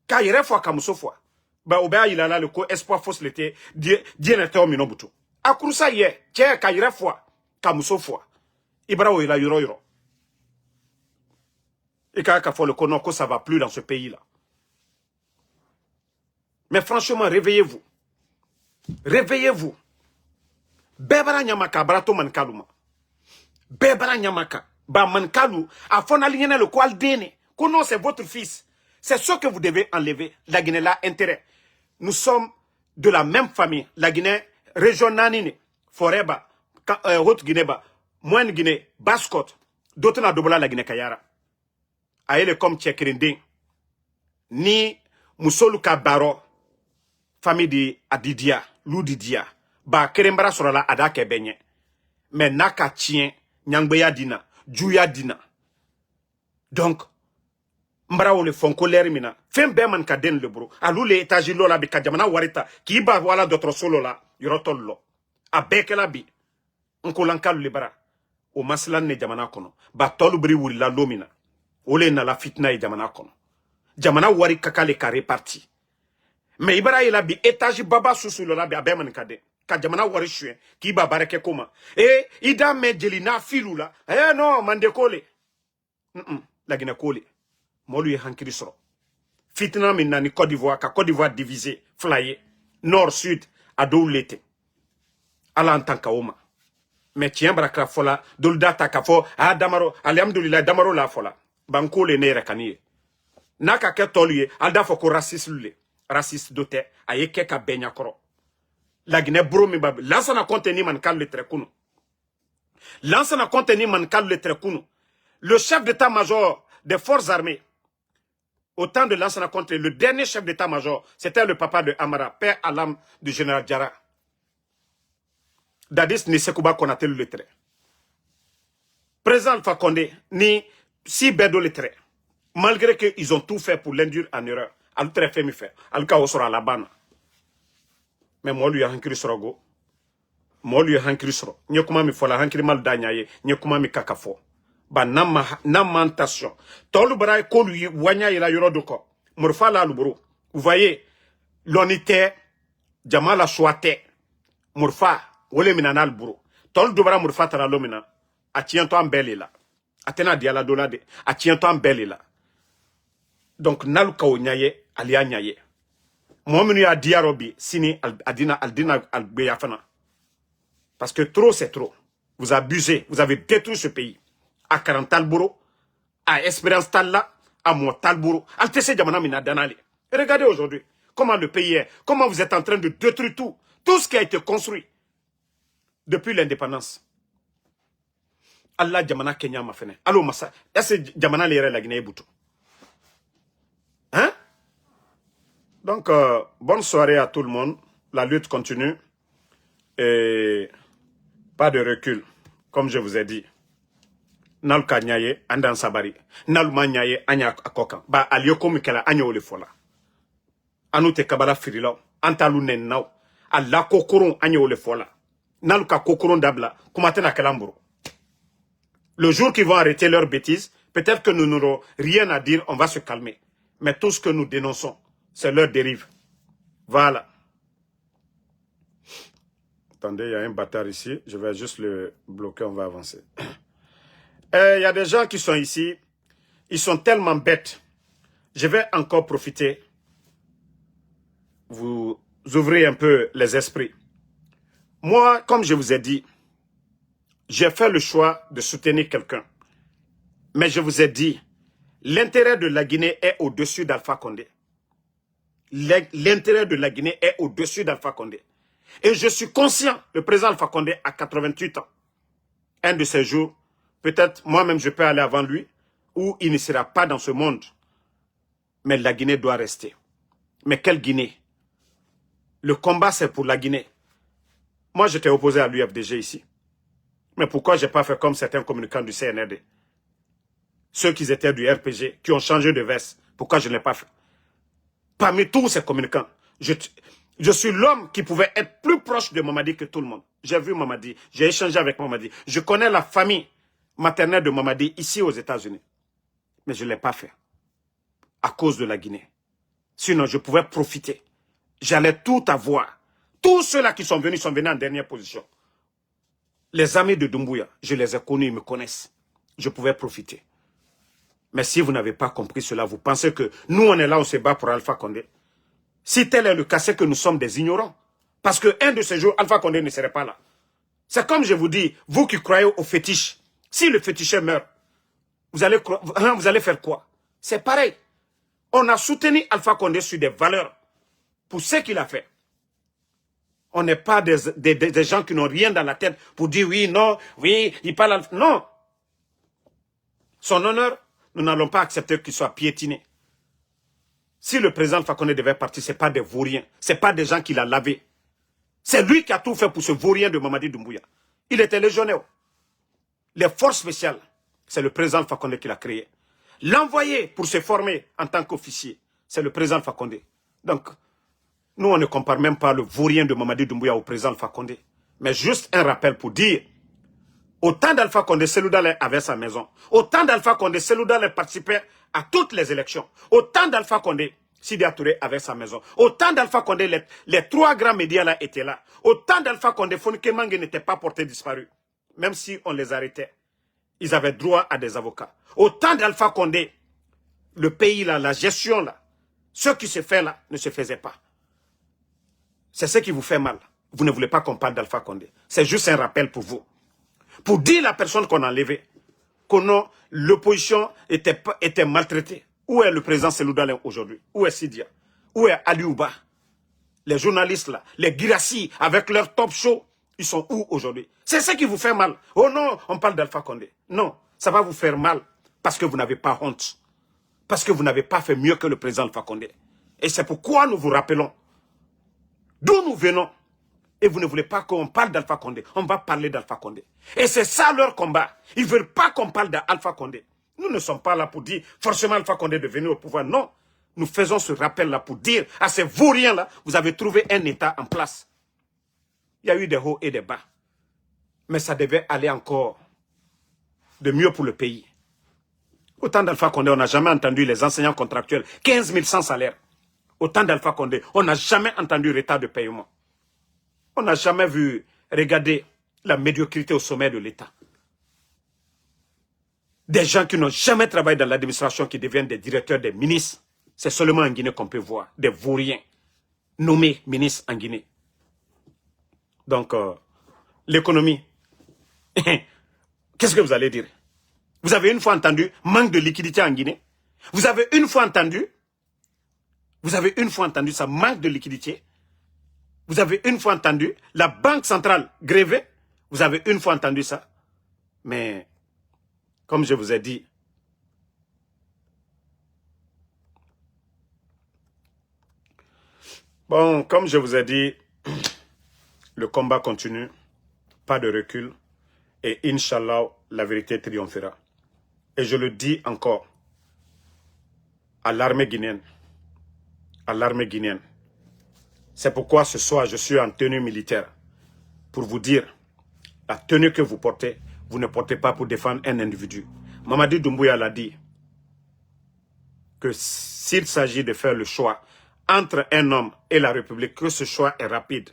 Speaker 1: ka yere fwa ka muso fwa ba oba ilala le ko espoir fausse l'été die to mi no butu akurusa ye che ka yere fwa ka muso fwa ibra o ila yoro et ka fo le kono ko ça va plus dans ce pays là. Mais franchement, réveillez-vous. Réveillez-vous. Bebara nyamaka brato mankaluma. Bebara nyamaka ba mankalu a fonaliena le kwal dene. Kono c'est votre fils. C'est ce que vous devez enlever. La Guinée là intérêt. Nous sommes de la même famille. La Guinée régionale Foreba, Haute Guinée ba, Moyenne Guinée, Basse-Côte. D'autres na dobola la Guinée Kayara. Aele comme Tchekrinding. Ni Musolu Kabaro. Famille de Adidia, Loudidia. Ba kerembara sorala adake benye. Mais naka tien, nyangbeya dina, juya dina. Donc, mbara le fonko l'erimina. Fem beman ka den le bro. Alou le etaji lola bi kadjamana warita. Ki ba wala d'autres solo la, yorotol lo. A beke la bi. Nko lankalu le bara. O maslan ne jamana kono. Ba tolu bri wuri la lomina. Ole na la fitna e jamana kono. Jamana wari kakale ka reparti. Mais ibara ila bi etaji baba susu lola bi abeman kade. Ka jamana wari shue. Ki ba bareke koma. Ida me jelina filu la. Non, mande kole. La Guinée kole. Molu ye hankiri soro. Fitna minna ni Côte d'Ivoire, ka Côte d'Ivoire divisé, flyé. Nord, sud, a dou l'été. Ala en tant qu'aoma. Mais tiens, brakra fola, dolda takafo, damaro, alhamdoulilah, damaro la fola. Banko le ne rekaniye. Naka ke tolye, alda foko raciste lule. Raciste dote, aye keka benya koro. La Guinée bromi bab. Lansana contenu man kal le trekuno. Lansana contenu man kal le trekuno. Le chef d'état-major des forces armées, au temps de Lansana Conté, le dernier chef d'état-major, c'était le papa de Amara, père à l'âme du général Diarra. Dadis Nisekouba Konaté le lettré. Président Alpha Condé, ni si Bedo le lettré. Malgré qu'ils ont tout fait pour l'induire en erreur. Al très fait mi fait. Al ka osora la bana. Mais moi lui a hankiri sorogo. Moi lui a hankiri soro. Nye kuma mi fola hankiri mal danyaye. Nye kuma mi kakafo. Ba namentation. Tolu bara ko lui wanya ila yoro doko. Murfa la lubro. Vous voyez, l'unité, Jamala Chouate, Murfa, wole minana lubro. Tolu dobara murfa tara lomina. A tiento en belle là. Atena diala dolade. A tiento en belle là. Donc nalu kao nyaye, alia nyaye. Mominu ya diarobi, sini aldina albeyafana. Parce que trop c'est trop. Vous abusez, vous avez détruit ce pays. À 40 Talbouro, à Espérance Talla, à Mo Talbouro, à Tessé Djamana Mina Danali. Regardez aujourd'hui comment le pays est, comment vous êtes en train de détruire tout ce qui a été construit depuis l'indépendance. Allah Djamana Kenya m'a fait. Allô Massa, est-ce que Djamana l'ère la Guinée Boutou? Hein? Donc, bonne soirée à tout le monde. La lutte continue. Et pas de recul, comme je vous ai dit. Nalka nyaye, andan sabari. Naluma nyaye, anya akokan. Ba alioko mikela, anya ole fola. Anu te kabala firila. Antalu nennaw. Alla kokoron, anya ole fola. Naluka kokoron dabla. Kumatena kelamburo. Le jour qu'ils vont arrêter leurs bêtises, peut-être que nous n'aurons rien à dire, on va se calmer. Mais tout ce que nous dénonçons, c'est leur dérive. Voilà. Attendez, il y a un bâtard ici. Je vais juste le bloquer, on va avancer. Il y a des gens qui sont ici. Ils sont tellement bêtes. Je vais encore profiter. Vous ouvrez un peu les esprits. Moi, comme je vous ai dit, j'ai fait le choix de soutenir quelqu'un. Mais je vous ai dit, l'intérêt de la Guinée est au-dessus d'Alpha Condé. L'intérêt de la Guinée est au-dessus d'Alpha Condé. Et je suis conscient, le président Alpha Condé a 88 ans. Un de ces jours, peut-être moi-même je peux aller avant lui, ou il ne sera pas dans ce monde. Mais la Guinée doit rester. Mais quelle Guinée? Le combat, c'est pour la Guinée. Moi, j'étais opposé à l'UFDG ici. Mais pourquoi je n'ai pas fait comme certains communicants du CNRD? Ceux qui étaient du RPG, qui ont changé de veste. Pourquoi je ne l'ai pas fait? Parmi tous ces communicants, je suis l'homme qui pouvait être plus proche de Mamadi que tout le monde. J'ai vu Mamadi, j'ai échangé avec Mamadi. Je connais la famille maternelle de Mamadi ici aux États-Unis. Mais je ne l'ai pas fait. À cause de la Guinée. Sinon, je pouvais profiter. J'allais tout avoir. Tous ceux-là qui sont venus en dernière position. Les amis de Doumbouya, je les ai connus, ils me connaissent. Je pouvais profiter. Mais si vous n'avez pas compris cela, vous pensez que nous, on est là, on se bat pour Alpha Condé. Si tel est le cas, c'est que nous sommes des ignorants. Parce qu'un de ces jours, Alpha Condé ne serait pas là. C'est comme je vous dis, vous qui croyez au fétiche, si le féticheur meurt, vous allez faire quoi? C'est pareil. On a soutenu Alpha Condé sur des valeurs pour ce qu'il a fait. On n'est pas des gens qui n'ont rien dans la tête pour dire oui, non, oui, il parle... Non. Son honneur, nous n'allons pas accepter qu'il soit piétiné. Si le président Alpha Condé devait partir, ce n'est pas des vauriens. Ce n'est pas des gens qui l'ont lavé. C'est lui qui a tout fait pour ce vaurien de Mamadi Doumbouya. Il était légionnaire. Les forces spéciales, c'est le président Alpha Condé qui l'a créé. L'envoyé pour se former en tant qu'officier, c'est le président Alpha Condé. Donc, nous, on ne compare même pas le vaurien de Mamadi Doumbouya au président Alpha Condé. Mais juste un rappel pour dire, au temps d'Alpha Condé, Selou Dalein avait sa maison. Au temps d'Alpha Condé, Selou Dalein participait à toutes les élections. Au temps d'Alpha Condé, Sidi Touré avait sa maison. Au temps d'Alpha Condé, les trois grands médias là étaient là. Au temps d'Alpha Condé, Fonike Mange n'était pas porté disparu. Même si on les arrêtait, ils avaient droit à des avocats. Au temps d'Alpha Condé, le pays là, la gestion là, ce qui se fait là, ne se faisait pas. C'est ce qui vous fait mal. Vous ne voulez pas qu'on parle d'Alpha Condé. C'est juste un rappel pour vous. Pour dire la personne qu'on a enlevée, que l'opposition était maltraitée. Où est le président Selou Dalein aujourd'hui? Où est Sidia? Où est Ali Ouba? Les journalistes là, les Girassi avec leur top show, ils sont où aujourd'hui? C'est ce qui vous fait mal. Oh non, on parle d'Alpha Condé. Non, ça va vous faire mal parce que vous n'avez pas honte. Parce que vous n'avez pas fait mieux que le président Alpha Condé. Et c'est pourquoi nous vous rappelons d'où nous venons. Et vous ne voulez pas qu'on parle d'Alpha Condé. On va parler d'Alpha Condé. Et c'est ça leur combat. Ils ne veulent pas qu'on parle d'Alpha Condé. Nous ne sommes pas là pour dire forcément Alpha Condé de venir au pouvoir. Non. Nous faisons ce rappel-là pour dire à ces vauriens-là, vous avez trouvé un État en place. Il y a eu des hauts et des bas. Mais ça devait aller encore de mieux pour le pays. Au temps d'Alpha Condé, on n'a jamais entendu les enseignants contractuels. 15 000 sans salaire. Au temps d'Alpha Condé, on n'a jamais entendu retard de paiement. On n'a jamais vu regarder la médiocrité au sommet de l'État. Des gens qui n'ont jamais travaillé dans l'administration qui deviennent des directeurs, des ministres. C'est seulement en Guinée qu'on peut voir des vauriens nommés ministres en Guinée. Donc, l'économie. Qu'est-ce que vous allez dire? Vous avez une fois entendu manque de liquidité en Guinée? Vous avez une fois entendu ça, manque de liquidité? Vous avez une fois entendu la banque centrale grévée? Vous avez une fois entendu ça? Mais, comme je vous ai dit, Bon, comme je vous ai dit, le combat continue, pas de recul, et Inch'Allah, la vérité triomphera. Et je le dis encore à l'armée guinéenne, c'est pourquoi ce soir, je suis en tenue militaire, pour vous dire, la tenue que vous portez, vous ne portez pas pour défendre un individu. Mamadi Doumbouya l'a dit, que s'il s'agit de faire le choix entre un homme et la République, que ce choix est rapide,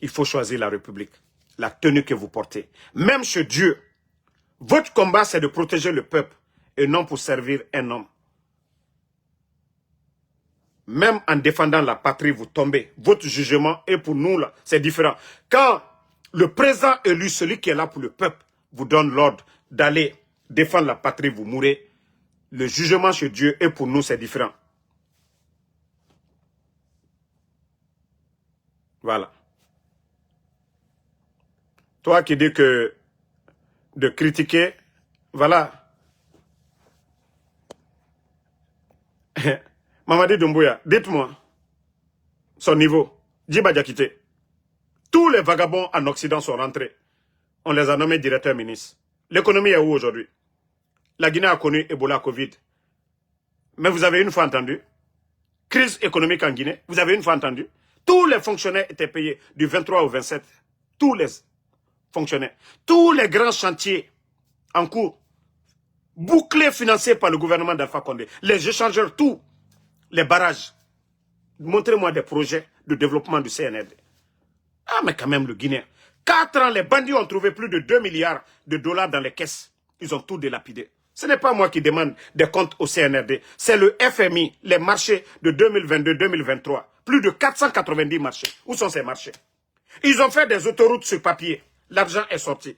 Speaker 1: il faut choisir la République, la tenue que vous portez. Même chez Dieu, votre combat, c'est de protéger le peuple et non pour servir un homme. Même en défendant la patrie, vous tombez. Votre jugement est pour nous, là, c'est différent. Quand le président élu, celui qui est là pour le peuple, vous donne l'ordre d'aller défendre la patrie, vous mourrez. Le jugement chez Dieu est pour nous, c'est différent. Voilà. Toi qui dis que de critiquer, voilà. Mamadi Doumbouya, dites-moi son niveau. Djiba Diakité. Tous les vagabonds en Occident sont rentrés. On les a nommés directeurs ministres. L'économie est où aujourd'hui? La Guinée a connu Ebola, Covid. Mais vous avez une fois entendu? Crise économique en Guinée, vous avez une fois entendu? Tous les fonctionnaires étaient payés du 23 au 27. Tous les fonctionnaires. Tous les grands chantiers en cours, bouclés, financés par le gouvernement d'Alpha Condé. Les échangeurs, tout. Les barrages. Montrez-moi des projets de développement du CNRD. Ah, mais quand même, le Guinéen. 4 ans, les bandits ont trouvé plus de 2 milliards de dollars dans les caisses. Ils ont tout délapidé. Ce n'est pas moi qui demande des comptes au CNRD. C'est le FMI, les marchés de 2022-2023. Plus de 490 marchés. Où sont ces marchés? Ils ont fait des autoroutes sur papier. L'argent est sorti.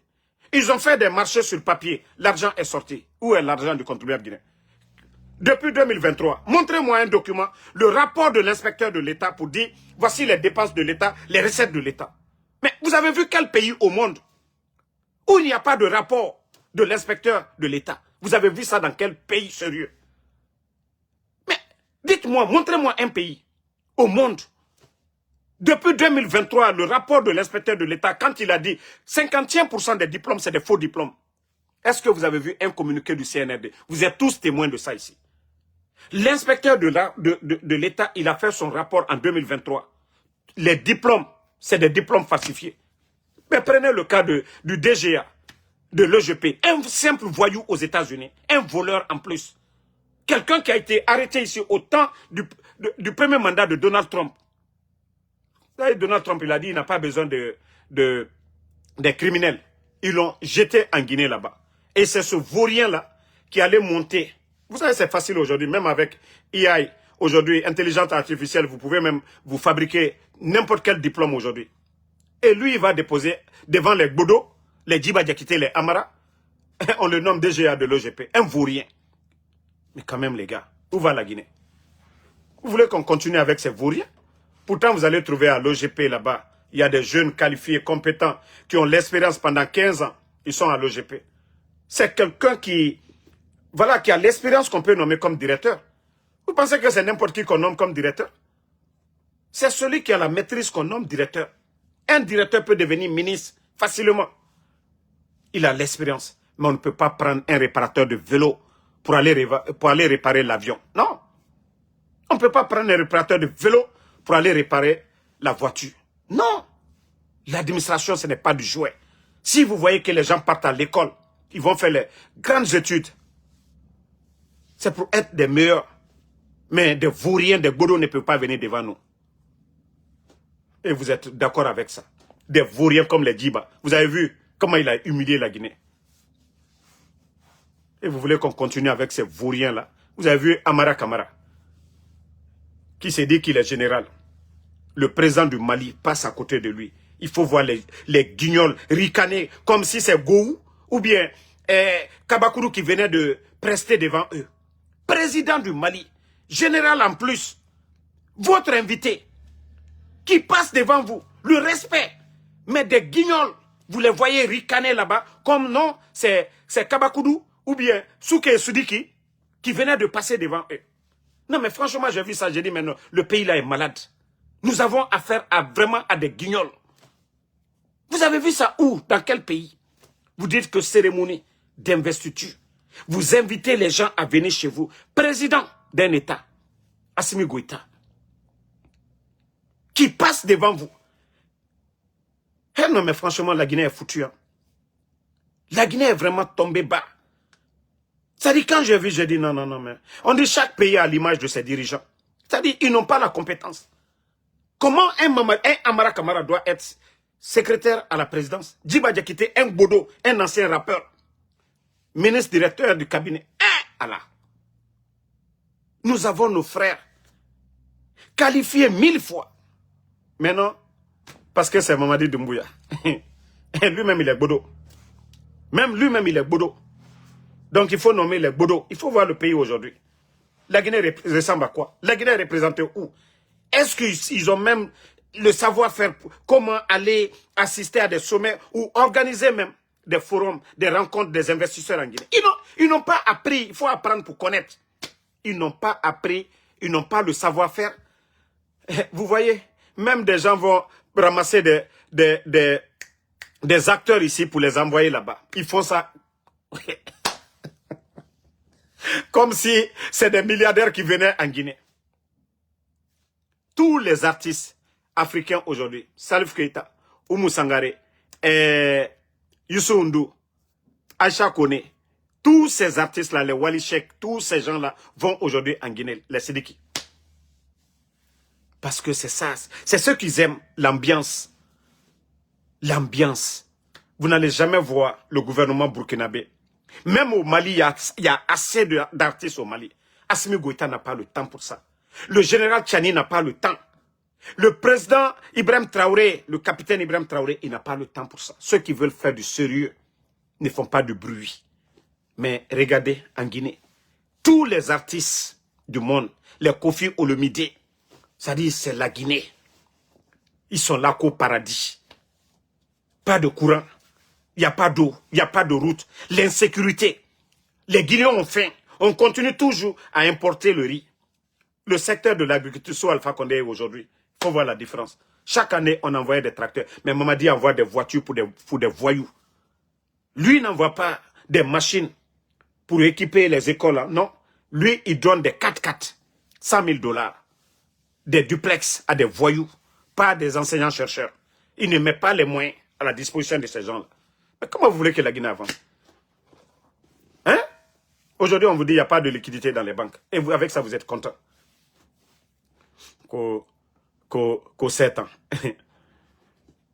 Speaker 1: Ils ont fait des marchés sur papier. L'argent est sorti. Où est l'argent du contribuable guinéen? Depuis 2023, montrez-moi un document, le rapport de l'inspecteur de l'État pour dire, voici les dépenses de l'État, les recettes de l'État. Mais vous avez vu quel pays au monde où il n'y a pas de rapport de l'inspecteur de l'État? Vous avez vu ça dans quel pays sérieux? Mais dites-moi, montrez-moi un pays au monde. Depuis 2023, le rapport de l'inspecteur de l'État, quand il a dit 51% des diplômes, c'est des faux diplômes. Est-ce que vous avez vu un communiqué du CNRD? Vous êtes tous témoins de ça ici. L'inspecteur de l'État, il a fait son rapport en 2023. Les diplômes, c'est des diplômes falsifiés. Mais prenez le cas du DGA, de l'EGP, un simple voyou aux États-Unis, un voleur en plus. Quelqu'un qui a été arrêté ici au temps du premier mandat de Donald Trump. Donald Trump, il a dit qu'il n'a pas besoin des criminels. Ils l'ont jeté en Guinée là-bas. Et c'est ce vaurien-là qui allait monter. Vous savez, c'est facile aujourd'hui, même avec AI, aujourd'hui, intelligence artificielle, vous pouvez même vous fabriquer n'importe quel diplôme aujourd'hui. Et lui, il va déposer devant les Bodo, les Djiba Diakité, les Amara, on le nomme DGA de l'OGP, un vaurien. Mais quand même, les gars, où va la Guinée? Vous voulez qu'on continue avec ces vauriens? Pourtant, vous allez trouver à l'OGP là-bas, il y a des jeunes qualifiés, compétents, qui ont l'expérience pendant 15 ans. Ils sont à l'OGP. C'est quelqu'un qui, voilà, qui a l'expérience qu'on peut nommer comme directeur. Vous pensez que c'est n'importe qui qu'on nomme comme directeur? C'est celui qui a la maîtrise qu'on nomme directeur. Un directeur peut devenir ministre facilement. Il a l'expérience. Mais on ne peut pas prendre un réparateur de vélo pour aller réparer l'avion. Non. On ne peut pas prendre un réparateur de vélo pour aller réparer la voiture. Non. L'administration, ce n'est pas du jouet. Si vous voyez que les gens partent à l'école, ils vont faire les grandes études. C'est pour être des meilleurs. Mais des vauriens, des godos ne peuvent pas venir devant nous. Et vous êtes d'accord avec ça? Des vauriens comme les Djiba. Vous avez vu comment il a humilié la Guinée. Et vous voulez qu'on continue avec ces vauriens-là? Vous avez vu Amara Kamara, qui s'est dit qu'il est général. Le président du Mali passe à côté de lui. Il faut voir les guignols ricaner comme si c'est Gou ou bien Kabakuru qui venait de prester devant eux. Président du Mali, général en plus, votre invité, qui passe devant vous, le respect. Mais des guignols, vous les voyez ricaner là-bas, comme non, c'est Kabakuru ou bien Souké Soudiki qui venait de passer devant eux. Non mais franchement, j'ai vu ça, j'ai dit, mais non, le pays là est malade. Nous avons affaire vraiment à des guignols. Vous avez vu ça où? Dans quel pays? Vous dites que cérémonie d'investiture. Vous invitez les gens à venir chez vous. Président d'un État, Assimi Goïta, qui passe devant vous. Eh non, mais franchement, la Guinée est foutue. Hein. La Guinée est vraiment tombée bas. C'est-à-dire, quand j'ai vu, j'ai dit non, non, non, mais on dit chaque pays a l'image de ses dirigeants. C'est-à-dire, ils n'ont pas la compétence. Comment un Amara Kamara doit être secrétaire à la présidence? Djiba Diakité, un Bodo, un ancien rappeur, ministre directeur du cabinet. Allah. Nous avons nos frères qualifiés 1000 fois. Mais non, parce que c'est Mamadi Doumbouya. Lui-même, il est Bodo. Même lui-même, il est Bodo. Donc, il faut nommer les Bodo. Il faut voir le pays aujourd'hui. La Guinée ressemble à quoi? La Guinée est représentée où? Est-ce qu'ils ont même le savoir-faire comment aller assister à des sommets ou organiser même des forums, des rencontres des investisseurs en Guinée? Ils n'ont pas appris. Il faut apprendre pour connaître. Ils n'ont pas appris. Ils n'ont pas le savoir-faire. Vous voyez, même des gens vont ramasser des acteurs ici pour les envoyer là-bas. Ils font ça comme si c'est des milliardaires qui venaient en Guinée. Tous les artistes africains aujourd'hui, Salif Keita, Oumou Sangare, Youssou N'Dour, Aïcha Kone, tous ces artistes-là, les Wali Sheikh, tous ces gens-là vont aujourd'hui en Guinée, les Sidiki. Parce que c'est ça, c'est ceux qui aiment l'ambiance. L'ambiance. Vous n'allez jamais voir le gouvernement burkinabé. Même au Mali, il y a assez d'artistes au Mali. Assimi Goïta n'a pas le temps pour ça. Le général Tchani n'a pas le temps. Le président Ibrahim Traoré, le capitaine Ibrahim Traoré, il n'a pas le temps pour ça. Ceux qui veulent faire du sérieux ne font pas de bruit. Mais regardez, en Guinée, tous les artistes du monde, les Kofi Olomide, c'est-à-dire c'est la Guinée. Ils sont là qu'au paradis. Pas de courant, il n'y a pas d'eau, il n'y a pas de route. L'insécurité. Les Guinéens ont faim. On continue toujours à importer le riz. Le secteur de l'agriculture sur Alpha Condé aujourd'hui, il faut voir la différence. Chaque année, on envoyait des tracteurs. Mais Mamadi envoie des voitures pour des voyous. Lui n'envoie pas des machines pour équiper les écoles. Hein. Non. Lui, il donne des 4x4, 100 000 $. Des duplex à des voyous, pas des enseignants-chercheurs. Il ne met pas les moyens à la disposition de ces gens-là. Mais comment vous voulez que la Guinée avance? Hein? Aujourd'hui, on vous dit qu'il n'y a pas de liquidité dans les banques. Et vous, avec ça, vous êtes content. Qu'au 7 ans.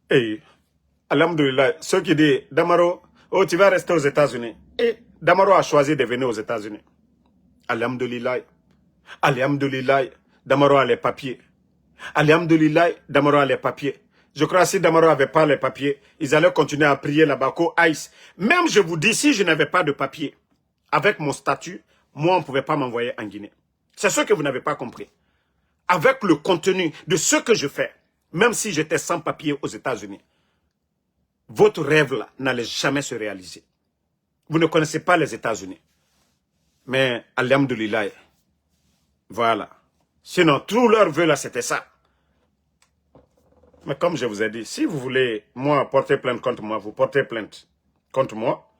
Speaker 1: Et, alhamdoulilah, ceux qui disent, Damaro, oh, tu vas rester aux États-Unis. Et Damaro a choisi de venir aux États-Unis. Alhamdoulilah. Alhamdoulilah, Damaro a les papiers. Alhamdoulilah, Damaro a les papiers. Je crois que si Damaro n'avait pas les papiers, ils allaient continuer à prier là-bas qu'au Aïs. Même je vous dis, si je n'avais pas de papiers, avec mon statut, moi, on ne pouvait pas m'envoyer en Guinée. C'est ce que vous n'avez pas compris. Avec le contenu de ce que je fais, même si j'étais sans papier aux États-Unis, votre rêve là n'allait jamais se réaliser. Vous ne connaissez pas les États-Unis. Mais, alhamdoulilah, voilà. Sinon, tout leur vœu là, c'était ça. Mais comme je vous ai dit, si vous voulez, moi, porter plainte contre moi, vous portez plainte contre moi.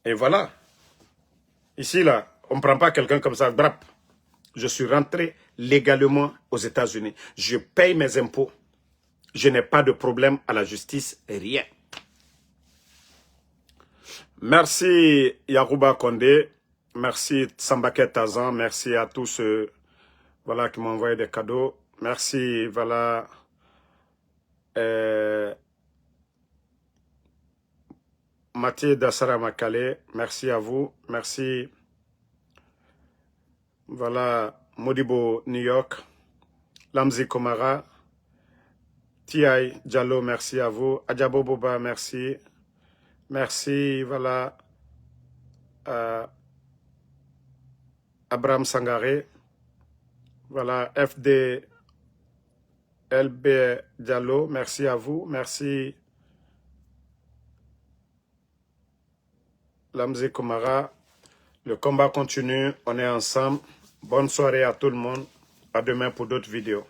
Speaker 1: Et voilà. Ici, là, on ne prend pas quelqu'un comme ça, brap. Je suis rentré légalement aux États-Unis. Je paye mes impôts. Je n'ai pas de problème à la justice, rien. Merci Yarouba Condé. Merci Sambaket Tazan. Merci à tous ceux voilà, qui m'ont envoyé des cadeaux. Merci, voilà. Mathieu Dassara Makale, merci à vous. Merci. Voilà, Modibo New York. Lamzi Komara. Tiaï Diallo, merci à vous. Adjabo Boba, merci. Merci, voilà. Abraham Sangaré. Voilà, FD LB Diallo, merci à vous. Merci. Lamzi Komara. Le combat continue, on est ensemble. Bonne soirée à tout le monde. À demain pour d'autres vidéos.